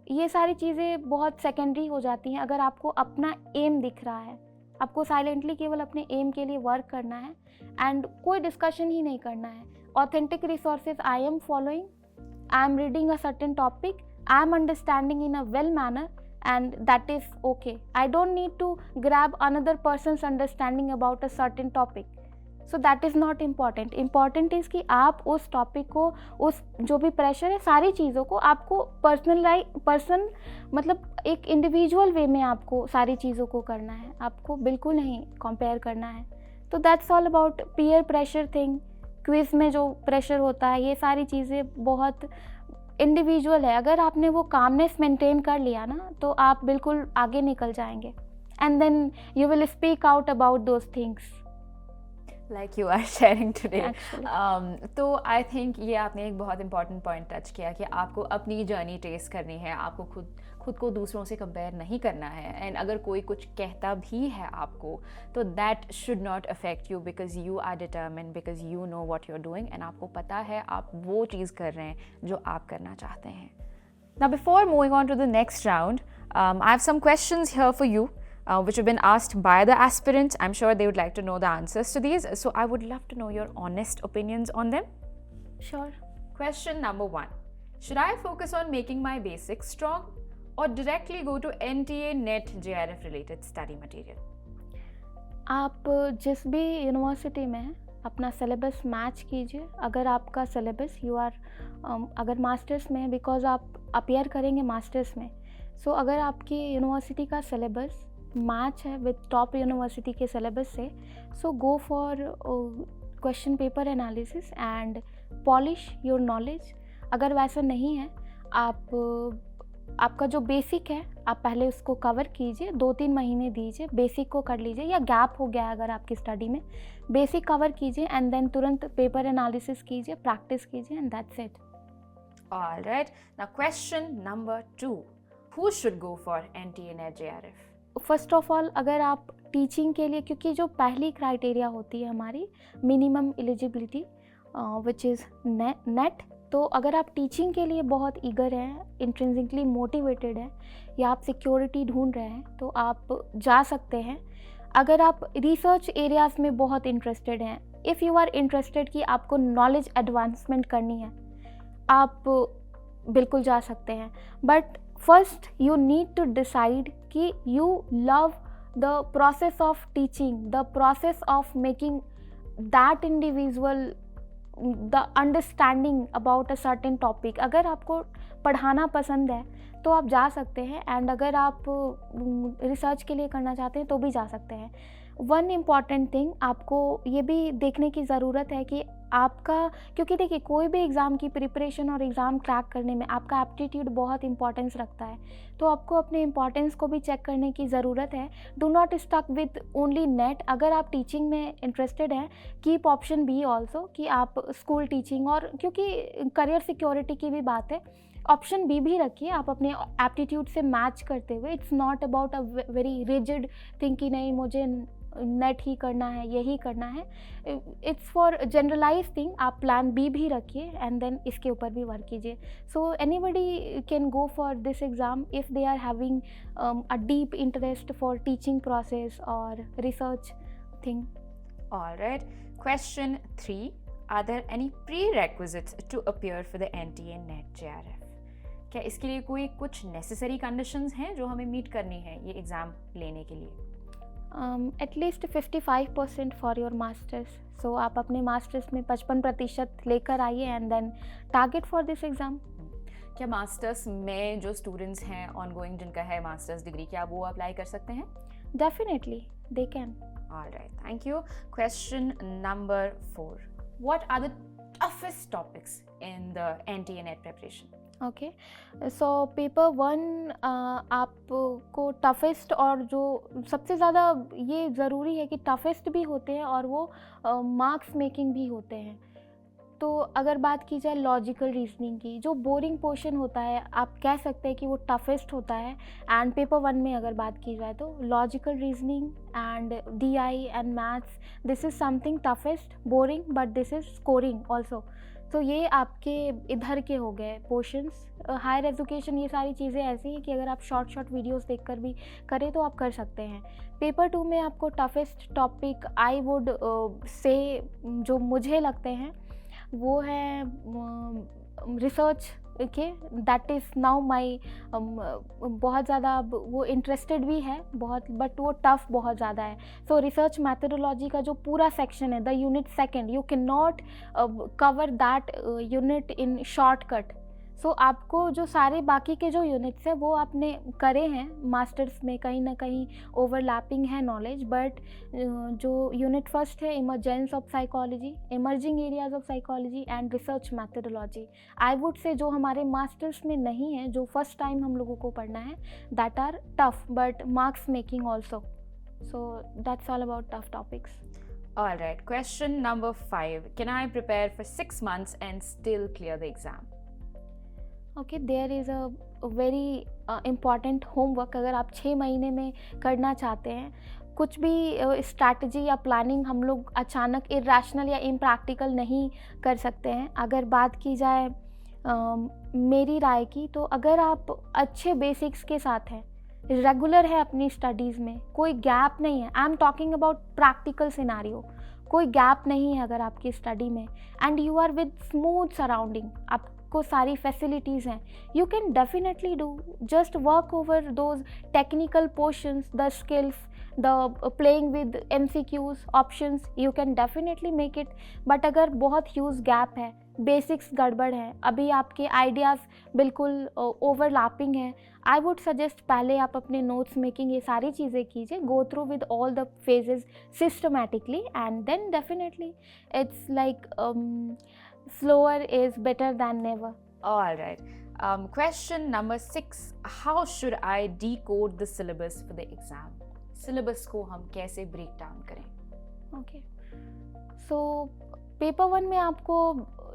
ये सारी चीज़ें बहुत सेकेंडरी हो जाती हैं। अगर आपको अपना एम दिख रहा है, आपको साइलेंटली केवल अपने एम के लिए वर्क करना है, एंड कोई डिस्कशन ही नहीं करना है। Authentic resources I am following, I am reading a certain topic, I am understanding in a well manner, and that is okay. I don't need to grab another person's understanding about a certain topic. So that is not important. Important is कि आप उस topic को, उस जो भी pressure है, सारी चीज़ों को आपको पर्सन मतलब एक इंडिविजुअल वे में आपको सारी चीज़ों को करना है, आपको बिल्कुल नहीं कंपेयर करना है। तो that's all about peer pressure thing. Quiz में जो प्रेशर होता है, ये सारी चीज़ें बहुत इंडिविजुअल है। अगर आपने वो कामनेस मेंटेन कर लिया ना, तो आप बिल्कुल आगे निकल जाएंगे, and then you will speak out about those things like you are sharing today. तो आई थिंक ये आपने एक बहुत इंपॉर्टेंट पॉइंट टच किया कि आपको अपनी जर्नी ट्रेस करनी है, आपको खुद को दूसरों से कंपेयर नहीं करना है। एंड अगर कोई कुछ कहता भी है आपको, तो that should not affect you, because you are determined, because you know what you are doing, and आपको पता है आप वो चीज़ कर रहे हैं जो आप करना चाहते हैं। Now before moving on to the next round, I have some questions here for you, which have been asked by the aspirants. I'm sure they would like to know the answers to these. So I would love to know your honest opinions on them. Sure. Question number 1. Should I focus on making my basics strong or directly go to NTA NET JRF related study material? आप जिस भी university में हैं अपना syllabus match कीजिए. अगर आपका syllabus अगर मास्टर्स में है, बिकॉज आप अपीयर करेंगे मास्टर्स में, सो अगर आपकी यूनिवर्सिटी का सिलेबस मैच है विद टॉप यूनिवर्सिटी के सिलेबस से, so go for question paper analysis and polish your knowledge. अगर वैसा नहीं है, आपका जो बेसिक है आप पहले उसको कवर कीजिए, 2-3 महीने दीजिए, बेसिक को कर लीजिए, या गैप हो गया है अगर आपकी स्टडी में, बेसिक कवर कीजिए एंड देन तुरंत पेपर एनालिसिस कीजिए, प्रैक्टिस कीजिए, and that's it. Alright, now question number 2. Who should go for NTA NET JRF? First of all, अगर आप टीचिंग के लिए, क्योंकि जो पहली क्राइटेरिया होती है हमारी minimum eligibility which is net, तो अगर आप टीचिंग के लिए बहुत ईगर हैं, इंट्रिंसिकली मोटिवेटेड हैं, या आप सिक्योरिटी ढूंढ रहे हैं, तो आप जा सकते हैं. अगर आप रिसर्च एरियाज़ में बहुत इंटरेस्टेड हैं, इफ़ यू आर इंटरेस्टेड कि आपको नॉलेज एडवांसमेंट करनी है, आप बिल्कुल जा सकते हैं. But first you need to decide कि you love the process of teaching, the process of making that individual the understanding about a certain topic. अगर आपको पढ़ाना पसंद है तो आप जा सकते हैं, एंड अगर आप रिसर्च के लिए करना चाहते हैं तो भी जा सकते हैं. वन इम्पॉर्टेंट थिंग आपको ये भी देखने की ज़रूरत है कि आपका, क्योंकि देखिए कोई भी एग्ज़ाम की प्रिपरेशन और एग्ज़ाम क्रैक करने में आपका एप्टीट्यूड बहुत इंपॉर्टेंस रखता है, तो आपको अपने इंपॉर्टेंस को भी चेक करने की ज़रूरत है. Do not stuck with only NET. अगर आप टीचिंग में इंटरेस्टेड हैं, कीप ऑप्शन बी ऑल्सो, कि आप स्कूल टीचिंग, और क्योंकि करियर सिक्योरिटी की भी बात है, ऑप्शन बी भी रखिए आप अपने एप्टीट्यूड से मैच करते हुए. It's not about a very rigid thing कि नहीं मुझे नेट ही करना है, यही करना है. It's for generalize thing. आप प्लान बी भी रखिए एंड देन इसके ऊपर भी वर्क कीजिए. So anybody can go for this exam if they are having a deep interest for teaching process और research thing. Alright, question 3. Are there any prerequisites to appear for the NTA NET JRF? क्या इसके लिए कोई कुछ necessary conditions हैं जो हमें meet करनी है ये एग्ज़ाम लेने के लिए? At least 55% for your masters. So आप अपने मास्टर्स में 55% लेकर आइए and then target for this exam. क्या मास्टर्स में जो स्टूडेंट्स हैं ऑनगोइंग जिनका है मास्टर्स डिग्री, क्या वो अप्लाई कर सकते हैं? Definitely they can. Alright, thank you. Question number 4. What are the toughest topics in the NTA NET preparation? Okay, so paper 1 आपको टफेस्ट, और जो सबसे ज़्यादा ये ज़रूरी है कि टफेस्ट भी होते हैं और वो मार्क्स मेकिंग भी होते हैं. तो अगर बात की जाए लॉजिकल रीजनिंग की, जो बोरिंग पोर्शन होता है आप कह सकते हैं कि वो टफेस्ट होता है. एंड पेपर 1 में अगर बात की जाए तो logical reasoning and DI and maths, this is something toughest, boring, but this is scoring also. तो ये आपके इधर के हो गए पोर्शंस. हायर एजुकेशन, ये सारी चीज़ें ऐसी हैं कि अगर आप शॉर्ट वीडियोस देखकर भी करें तो आप कर सकते हैं. पेपर 2 में आपको toughest topic I would say जो मुझे लगते हैं वो है रिसर्च के. दैट इज़ नाउ माई बहुत ज़्यादा अब वो इंटरेस्टेड भी है बहुत, बट वो टफ बहुत ज़्यादा है. सो रिसर्च मैथडोलॉजी का जो पूरा सेक्शन है, the unit second, you can not cover that unit in shortcut. So आपको जो सारे बाकी के जो यूनिट्स हैं वो आपने करे हैं मास्टर्स में, कहीं ना कहीं ओवरलैपिंग है नॉलेज, बट जो यूनिट फर्स्ट है emergence of psychology, emerging areas of psychology and research methodology, I would say जो हमारे मास्टर्स में नहीं है, जो फर्स्ट टाइम हम लोगों को पढ़ना है, that are tough but marks making also. So that's all about tough topics. Alright, question number 5. Can I prepare for 6 months and still clear the exam? Okay, there is a very important homework. अगर आप 6 महीने में करना चाहते हैं, कुछ भी strategy या प्लानिंग हम लोग अचानक इरैशनल या इम्प्रैक्टिकल नहीं कर सकते हैं. अगर बात की जाए मेरी राय की, तो अगर आप अच्छे बेसिक्स के साथ हैं, रेगुलर है अपनी स्टडीज़ में, कोई गैप नहीं है। I am talking about practical scenario, कोई गैप नहीं है अगर आपकी स्टडी में, and you are with smooth surrounding, आपको सारी फैसिलिटीज़ हैं, you can definitely do, just work over those technical portions, the skills, the playing with MCQs options, you can definitely make it। But अगर बहुत huge gap है, basics गड़बड़ है, अभी आपके आइडियाज़ बिल्कुल ओवरलैपिंग है, आई वुड सजेस्ट पहले आप अपने नोट्स मेकिंग ये सारी चीज़ें कीजिए, go through with all the phases systematically, and then definitely it's like slower is better than never। All right. Question number 6. How should I decode the syllabus for the exam? Syllabus को हम कैसे break down करें? Okay, so paper 1 में आपको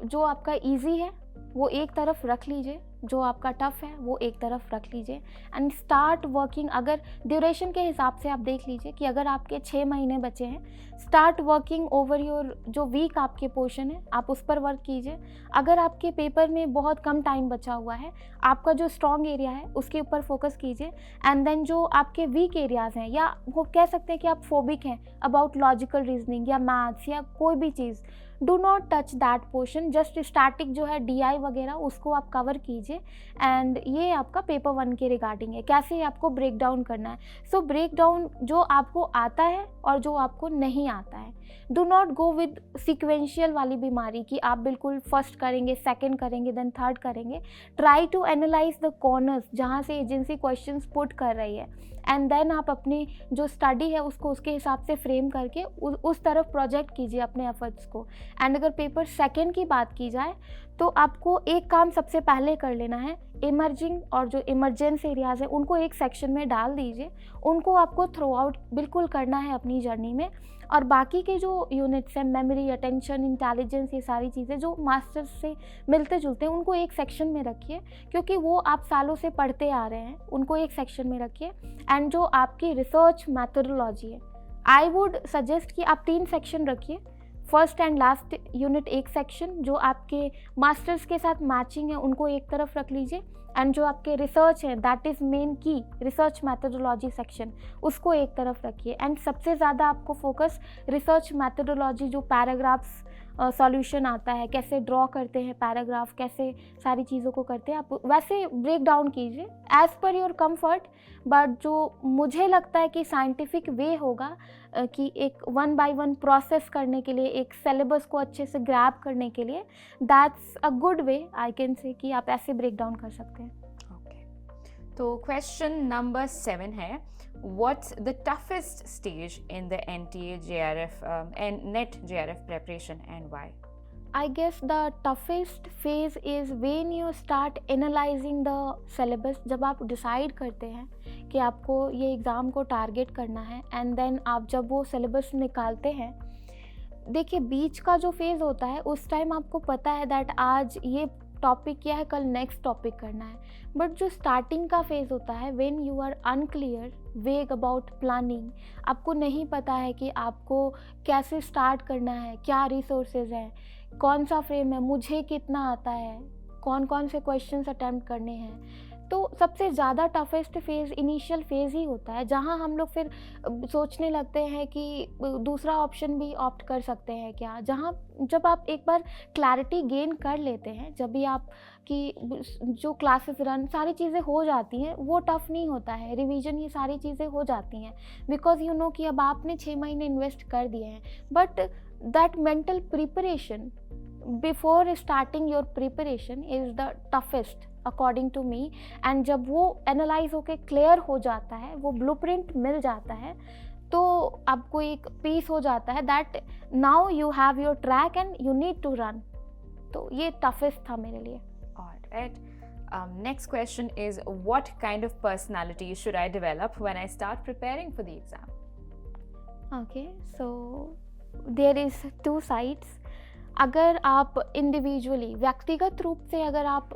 जो आपका easy है वो एक तरफ रख लीजिए, जो आपका टफ है वो एक तरफ रख लीजिए, एंड स्टार्ट वर्किंग। अगर ड्यूरेशन के हिसाब से आप देख लीजिए कि अगर आपके 6 महीने बचे हैं, स्टार्ट वर्किंग ओवर योर जो वीक आपके पोर्शन है आप उस पर वर्क कीजिए। अगर आपके पेपर में बहुत कम टाइम बचा हुआ है, आपका जो स्ट्रॉन्ग एरिया है उसके ऊपर फोकस कीजिए, एंड देन जो आपके वीक एरियाज़ हैं, या वो कह सकते हैं कि आप फोबिक हैं अबाउट लॉजिकल रीजनिंग या मैथ्स या कोई भी चीज़, do not touch that portion, just static जो है DI वगैरह उसको आप कवर कीजिए। एंड ये आपका पेपर 1 के रिगार्डिंग है, कैसे आपको ब्रेक डाउन करना है। सो ब्रेक डाउन जो आपको आता है और जो आपको नहीं आता है, do not go with sequential वाली बीमारी कि आप बिल्कुल फर्स्ट करेंगे, सेकंड करेंगे, देन थर्ड करेंगे। Try to analyse the corners जहाँ से एजेंसी क्वेश्चंस पुट कर रही है, एंड देन आप अपनी जो स्टडी है उसको उसके हिसाब से फ्रेम करके उस तरफ प्रोजेक्ट कीजिए अपने एफर्ट्स को। एंड अगर पेपर 2 की बात की जाए तो आपको एक काम सबसे पहले कर लेना है, इमर्जिंग और जो इमरजेंस एरियाज़ हैं उनको एक सेक्शन में डाल दीजिए, उनको आपको थ्रू आउट बिल्कुल करना है अपनी जर्नी में। और बाकी के जो यूनिट्स हैं, मेमोरी, अटेंशन, इंटेलिजेंस, ये सारी चीज़ें जो मास्टर्स से मिलते जुलते हैं उनको एक सेक्शन में रखिए, क्योंकि वो आप सालों से पढ़ते आ रहे हैं, उनको एक सेक्शन में रखिए। एंड जो आपकी रिसर्च मैथडोलॉजी है, आई वुड सजेस्ट कि आप 3 सेक्शन रखिए, फर्स्ट एंड लास्ट यूनिट एक सेक्शन, जो आपके मास्टर्स के साथ मैचिंग है उनको एक तरफ रख लीजिए, एंड जो आपके रिसर्च है दैट इज़ मेन की रिसर्च मैथडोलॉजी सेक्शन उसको एक तरफ रखिए। एंड सबसे ज़्यादा आपको फोकस रिसर्च मैथडोलॉजी, जो पैराग्राफ्स सॉल्यूशन आता है, कैसे ड्रॉ करते हैं पैराग्राफ, कैसे सारी चीज़ों को करते हैं, आप वैसे ब्रेक डाउन कीजिए as per your comfort. But जो मुझे लगता है कि साइंटिफिक वे होगा कि एक 1 by 1 प्रोसेस करने के लिए, एक सिलेबस को अच्छे से ग्रैब करने के लिए, that's a good way I can से कि आप ऐसे ब्रेक डाउन कर सकते हैं। ओके, तो क्वेश्चन नंबर 7 है, what's the toughest stage in the NTA JRF and NET JRF preparation and why? I guess the toughest phase is when you start analyzing the syllabus। जब आप decide करते हैं कि आपको ये एग्ज़ाम को टारगेट करना है, एंड देन आप जब वो सिलेबस निकालते हैं, देखिए बीच का जो फेज़ होता है उस टाइम आपको पता है दैट आज ये टॉपिक किया है, कल नेक्स्ट टॉपिक करना है। बट जो स्टार्टिंग का फेज़ होता है, व्हेन यू आर अनक्लियर, वेग अबाउट प्लानिंग, आपको नहीं पता है कि आपको कैसे स्टार्ट करना है, क्या रिसोर्सेज हैं, कौन सा फ्रेम है, मुझे कितना आता है, कौन कौन से क्वेश्चंस अटेम्प्ट करने हैं, तो सबसे ज़्यादा टफेस्ट फेज़ इनिशियल फेज़ ही होता है, जहाँ हम लोग फिर सोचने लगते हैं कि दूसरा ऑप्शन भी ऑप्ट कर सकते हैं क्या। जहाँ जब आप एक बार क्लैरिटी गेन कर लेते हैं, जब भी आप कि जो क्लासेस रन सारी चीज़ें हो जाती हैं, वो टफ़ नहीं होता है, रिवीजन ये सारी चीज़ें हो जाती हैं, बिकॉज यू नो कि अब आपने 6 महीने इन्वेस्ट कर दिए हैं। But that mental preparation before starting your preparation is the toughest according to me. And जब वो एनालाइज होके क्लियर हो जाता है, वो ब्लूप्रिंट मिल जाता है, तो आपको एक पीस हो जाता है that now you have your track and you need to run. तो ये टफेस्ट था मेरे लिए। Alright. Next question is, what kind of personality should I develop when I start preparing for the exam? Okay, so there is 2 sides। अगर आप individually व्यक्तिगत रूप से अगर आप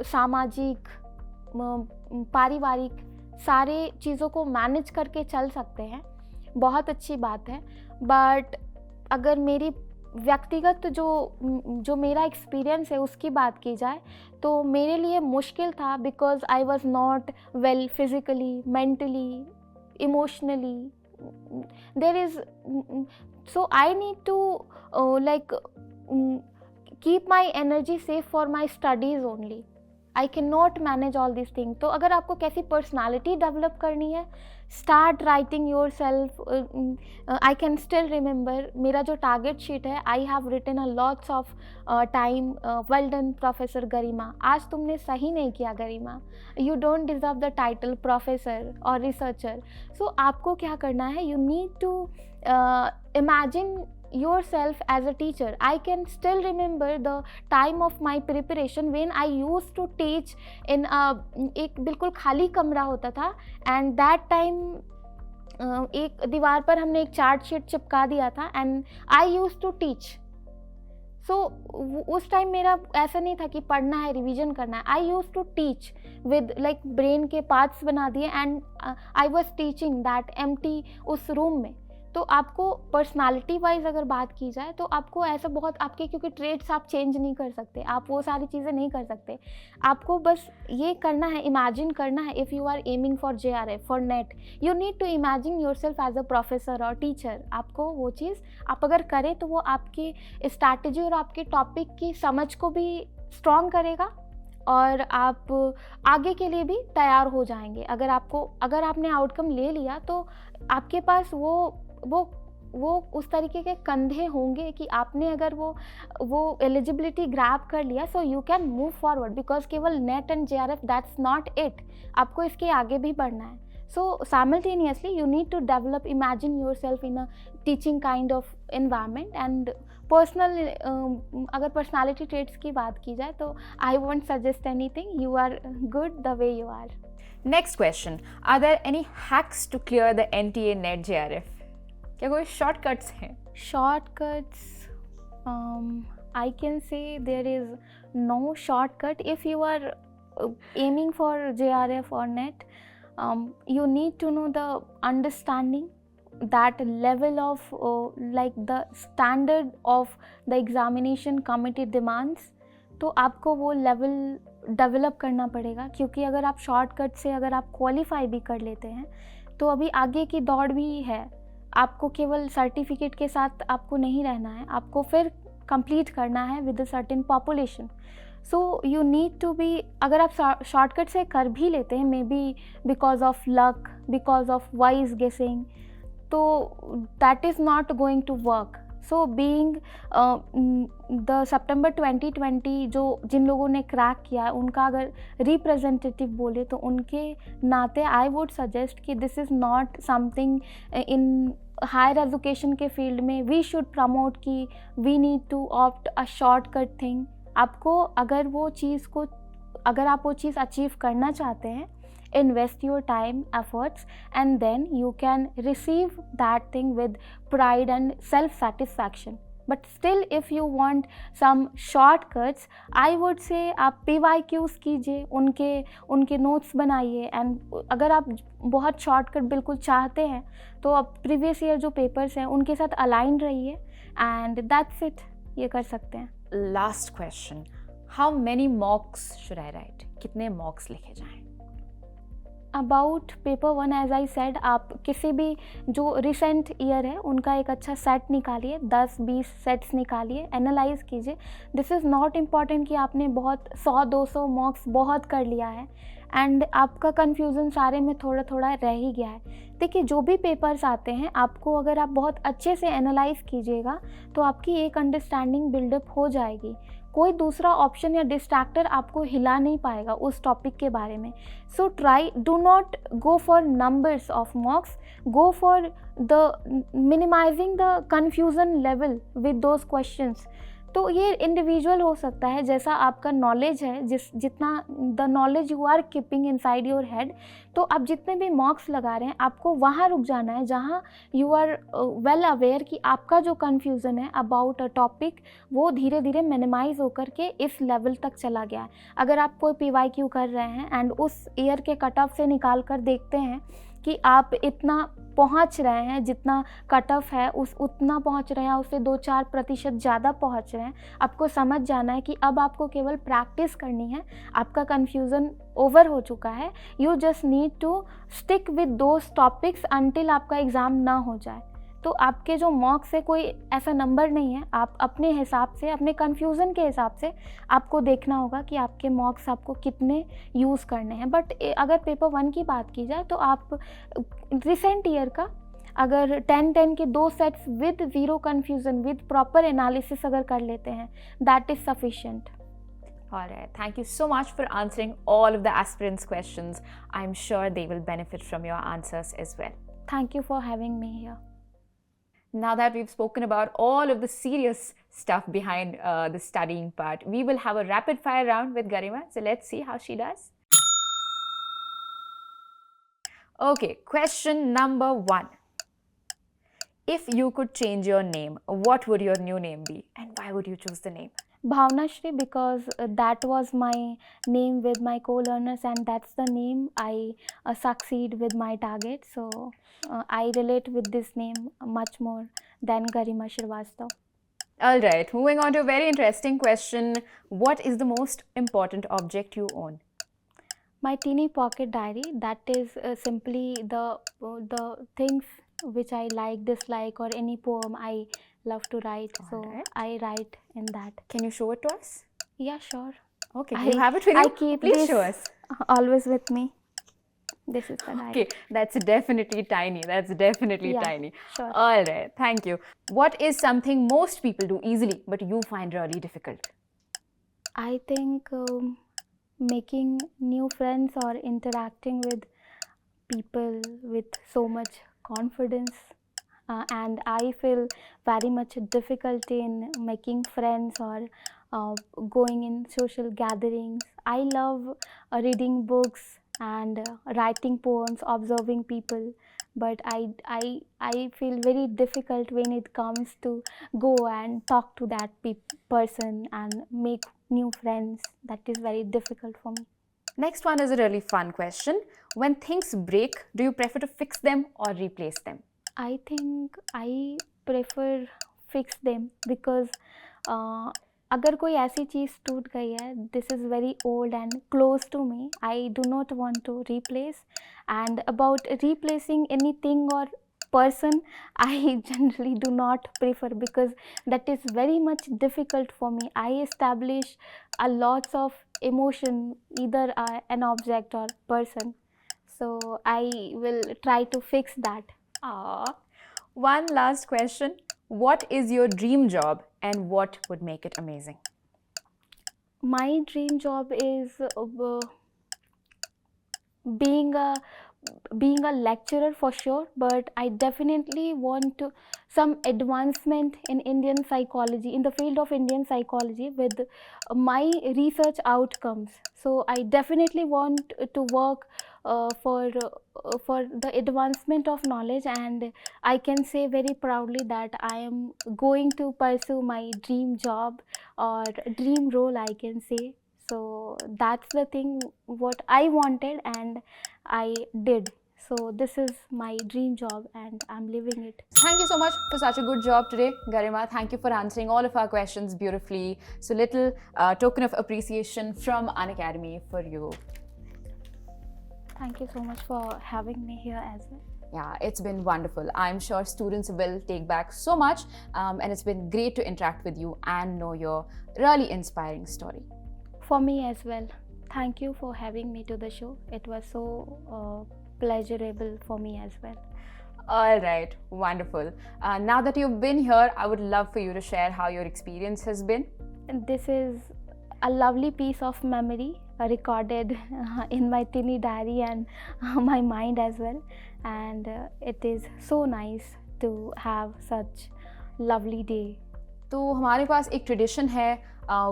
सामाजिक, पारिवारिक सारे चीज़ों को मैनेज करके चल सकते हैं, बहुत अच्छी बात है। बट अगर मेरी व्यक्तिगत जो मेरा एक्सपीरियंस है उसकी बात की जाए तो मेरे लिए मुश्किल था because I was not well physically, mentally, emotionally. There is so I need to keep my energy safe for my studies only. I cannot manage all these things. तो अगर आपको कैसी पर्सनालिटी डेवलप करनी है, start writing yourself. I can still remember मेरा जो target sheet है, I have written a lots of time, well done professor Garima. आज तुमने सही नहीं किया Garima, you don't deserve the title professor और रिसर्चर. सो आपको क्या करना है, you need to imagine yourself as a teacher. I can still remember the time of my preparation when I used to teach in एक बिल्कुल खाली कमरा होता था and that time एक दीवार पर हमने एक चार्ट शीट चिपका दिया था and I used to teach. सो उस टाइम मेरा ऐसा नहीं था कि पढ़ना है, रिवीजन करना है. I use to teach with like brain के पार्ट्स बना दिए and I was teaching that empty उस रूम में. तो आपको पर्सनालिटी वाइज अगर बात की जाए तो आपको ऐसा बहुत आपके, क्योंकि ट्रेड्स आप चेंज नहीं कर सकते, आप वो सारी चीज़ें नहीं कर सकते. आपको बस ये करना है, इमेजिन करना है. If you are aiming for JRF, for NET, you need to imagine yourself as a professor और टीचर. आपको वो चीज़ आप अगर करें तो वो आपकी स्ट्रैटेजी और आपके टॉपिक की समझ को भी स्ट्रॉन्ग करेगा और आप आगे के लिए भी तैयार हो जाएंगे. अगर आपने आउटकम ले लिया तो आपके पास वो उस तरीके के कंधे होंगे कि आपने अगर वो एलिजिबिलिटी ग्रैब कर लिया, so you can move forward. Because केवल NET and JRF that's not it, आपको इसके आगे भी बढ़ना है. So simultaneously you need to develop, imagine yourself in a teaching kind of environment. And personal अगर पर्सनालिटी ट्रेट्स की बात की जाए तो I won't suggest anything. You are good the way you are. Next question, are there any hacks to clear the NTA NET JRF? क्या कोई shortcuts हैं? Shortcuts, I can say there is no shortcut. If you are aiming for JRF or NET, you need to know the understanding, that level of like the standard of the examination committee demands. तो आपको वो level develop करना पड़ेगा, क्योंकि अगर आप shortcut से अगर आप क्वालिफाई भी कर लेते हैं तो अभी आगे की दौड़ भी है. आपको केवल सर्टिफिकेट के साथ आपको नहीं रहना है, आपको फिर कंप्लीट करना है with a certain population. So you need to be, अगर आप शॉर्टकट से कर भी लेते हैं, maybe because of luck, because of wise guessing, तो that is not going to work. So being the September 2020 जिन लोगों ने क्रैक किया है उनका अगर रिप्रेजेंटेटिव बोले तो उनके नाते आई वुड सजेस्ट कि this is not something in higher education के फील्ड में वी शुड प्रमोट कि we need to opt a shortcut thing. आपको अगर आप वो चीज़ अचीव करना चाहते हैं, invest your time, efforts, and then you can receive that thing with pride and self-satisfaction. But still, if you want some shortcuts, I would say आप PYQs कीजिए, उनके नोट्स बनाइए. एंड अगर आप बहुत शॉर्टकट बिल्कुल चाहते हैं तो आप प्रीवियस ईयर जो पेपर्स हैं उनके साथ अलाइन रहिए एंड दैट्स इट. ये कर सकते हैं. Last question, how many mocks should I write? कितने mocks लिखे जाएं? About paper 1 as I said, आप किसी भी जो रिसेंट ईयर है उनका एक अच्छा सेट निकालिए, 10-20 सेट्स निकालिए, एनालाइज कीजिए. दिस इज़ नॉट इम्पॉर्टेंट कि आपने बहुत 100-200 मॉक्स बहुत कर लिया है एंड आपका कन्फ्यूज़न सारे में थोड़ा थोड़ा रह ही गया है. देखिए, जो भी पेपर्स आते हैं आपको अगर आप बहुत अच्छे से एनालाइज कीजिएगा तो आपकी एक अंडरस्टैंडिंग बिल्डअप हो जाएगी. कोई दूसरा ऑप्शन या डिस्ट्रैक्टर आपको हिला नहीं पाएगा उस टॉपिक के बारे में. So try, do not go for numbers of mocks, go for the minimizing the confusion level with those questions. तो ये इंडिविजुअल हो सकता है, जैसा आपका नॉलेज है, जितना the knowledge you are keeping inside your head. तो आप जितने भी मॉक्स लगा रहे हैं आपको वहाँ रुक जाना है जहाँ यू आर वेल अवेयर कि आपका जो कन्फ्यूज़न है अबाउट अ टॉपिक वो धीरे धीरे मिनिमाइज होकर के इस लेवल तक चला गया है. अगर आप कोई PYQ कर रहे हैं एंड उस ईयर के कट ऑफ से निकाल कर देखते हैं कि आप इतना पहुंच रहे हैं, जितना कट ऑफ है उस उतना पहुंच रहे हैं, उससे 2-4% ज़्यादा पहुंच रहे हैं। आपको समझ जाना है कि अब आपको केवल प्रैक्टिस करनी है, आपका कन्फ्यूज़न ओवर हो चुका है। You just need to stick with those topics until आपका एग्ज़ाम ना हो जाए। तो आपके जो मॉक्स से कोई ऐसा नंबर नहीं है, आप अपने हिसाब से, अपने कन्फ्यूज़न के हिसाब से आपको देखना होगा कि आपके मॉक्स आपको कितने यूज़ करने हैं। बट अगर पेपर 1 की बात की जाए तो आप रिसेंट ईयर का अगर 10-10 के 2 sets with zero confusion, with proper analysis अगर कर लेते हैं, that is sufficient. All right. Thank you so much for answering all of the aspirants' questions. I'm sure they will benefit from your answers as well. Thank you for having me here. Now that we've spoken about all of the serious stuff behind the studying part, we will have a rapid fire round with Garima. So let's see how she does. Okay, question number 1. If you could change your name, what would your new name be and why would you choose the name? Bhavnashri, because that was my name with my co-learners and that's the name I succeed with my target. So I relate with this name much more than Garima Shrivastava. All right, moving on to a very interesting question. What is the most important object you own? My teeny pocket diary, that is simply the things which I like, dislike, or any poem I love to write. So Alright. I write in that. Can you show it to us? Yeah, sure. Okay, you have it with you? I keep Please this show us. always with me. This is the diary. Okay, that's definitely tiny. That's definitely Yeah, tiny. sure. All right, thank you. What is something most people do easily but you find really difficult? I think making new friends or interacting with people with so much confidence, and I feel very much difficulty in making friends or going in social gatherings. I love reading books and writing poems, observing people, but I feel very difficult when it comes to go and talk to that person and make new friends. That is very difficult for me. Next one is a really fun question. When things break, do you prefer to fix them or replace them? I think I prefer fix them because अगर कोई ऐसी चीज़ टूट गई है, this is very old and close to me, I do not want to replace. And about replacing anything or person, I generally do not prefer because that is very much difficult for me. I establish a lots of emotion, either an object or person. So I will try to fix that. Ah, one last question. What is your dream job and what would make it amazing? My dream job is being a lecturer for sure, but I definitely want to some advancement in Indian psychology, in the field of Indian psychology with my research outcomes. So I definitely want to work for the advancement of knowledge, and I can say very proudly that I am going to pursue my dream job or dream role, I can say. So that's the thing what I wanted and I did. So this is my dream job and I'm living it. Thank you so much for such a good job today, Garima. Thank you for answering all of our questions beautifully. So little token of appreciation from Unacademy for you. Thank you so much for having me here as well. Yeah, it's been wonderful. I'm sure students will take back so much, and it's been great to interact with you and know your really inspiring story. For me as well. Thank you for having me to the show. It was so pleasurable for me as well. All right, wonderful. Now that you've been here, I would love for you to share how your experience has been. And this is a lovely piece of memory recorded in my teeny diary and my mind as well. And it is so nice to have such lovely day. तो हमारे पास एक tradition है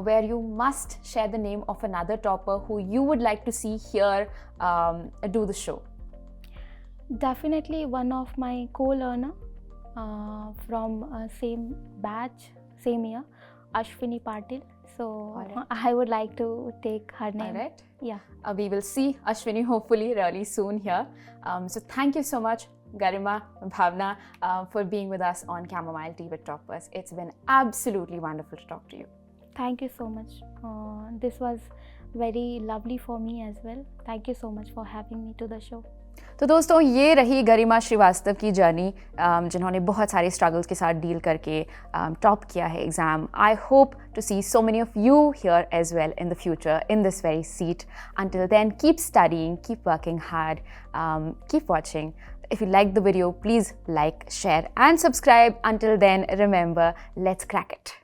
where you must share the name of another topper who you would like to see here do the show. Definitely one of my co-learner from same batch, same year, Ashwini Patil. So Alright. I would like to take her name. All right. Yeah. We will see Ashwini hopefully really soon here. So thank you so much, Garima, Bhavna, for being with us on Chamomile Tea with Toppers. It's been absolutely wonderful to talk to you. Thank you so much. This was very lovely for me as well. Thank you so much for having me to the show. तो दोस्तों ये रही गरिमा श्रीवास्तव की journey, जिन्होंने बहुत सारे struggles के साथ डील करके टॉप किया है exam. I hope to see so many of you here as well in the future in this very seat. Until then, keep studying, keep working hard, keep watching. If you liked the video, please like, share and subscribe. Until then, remember, let's crack it.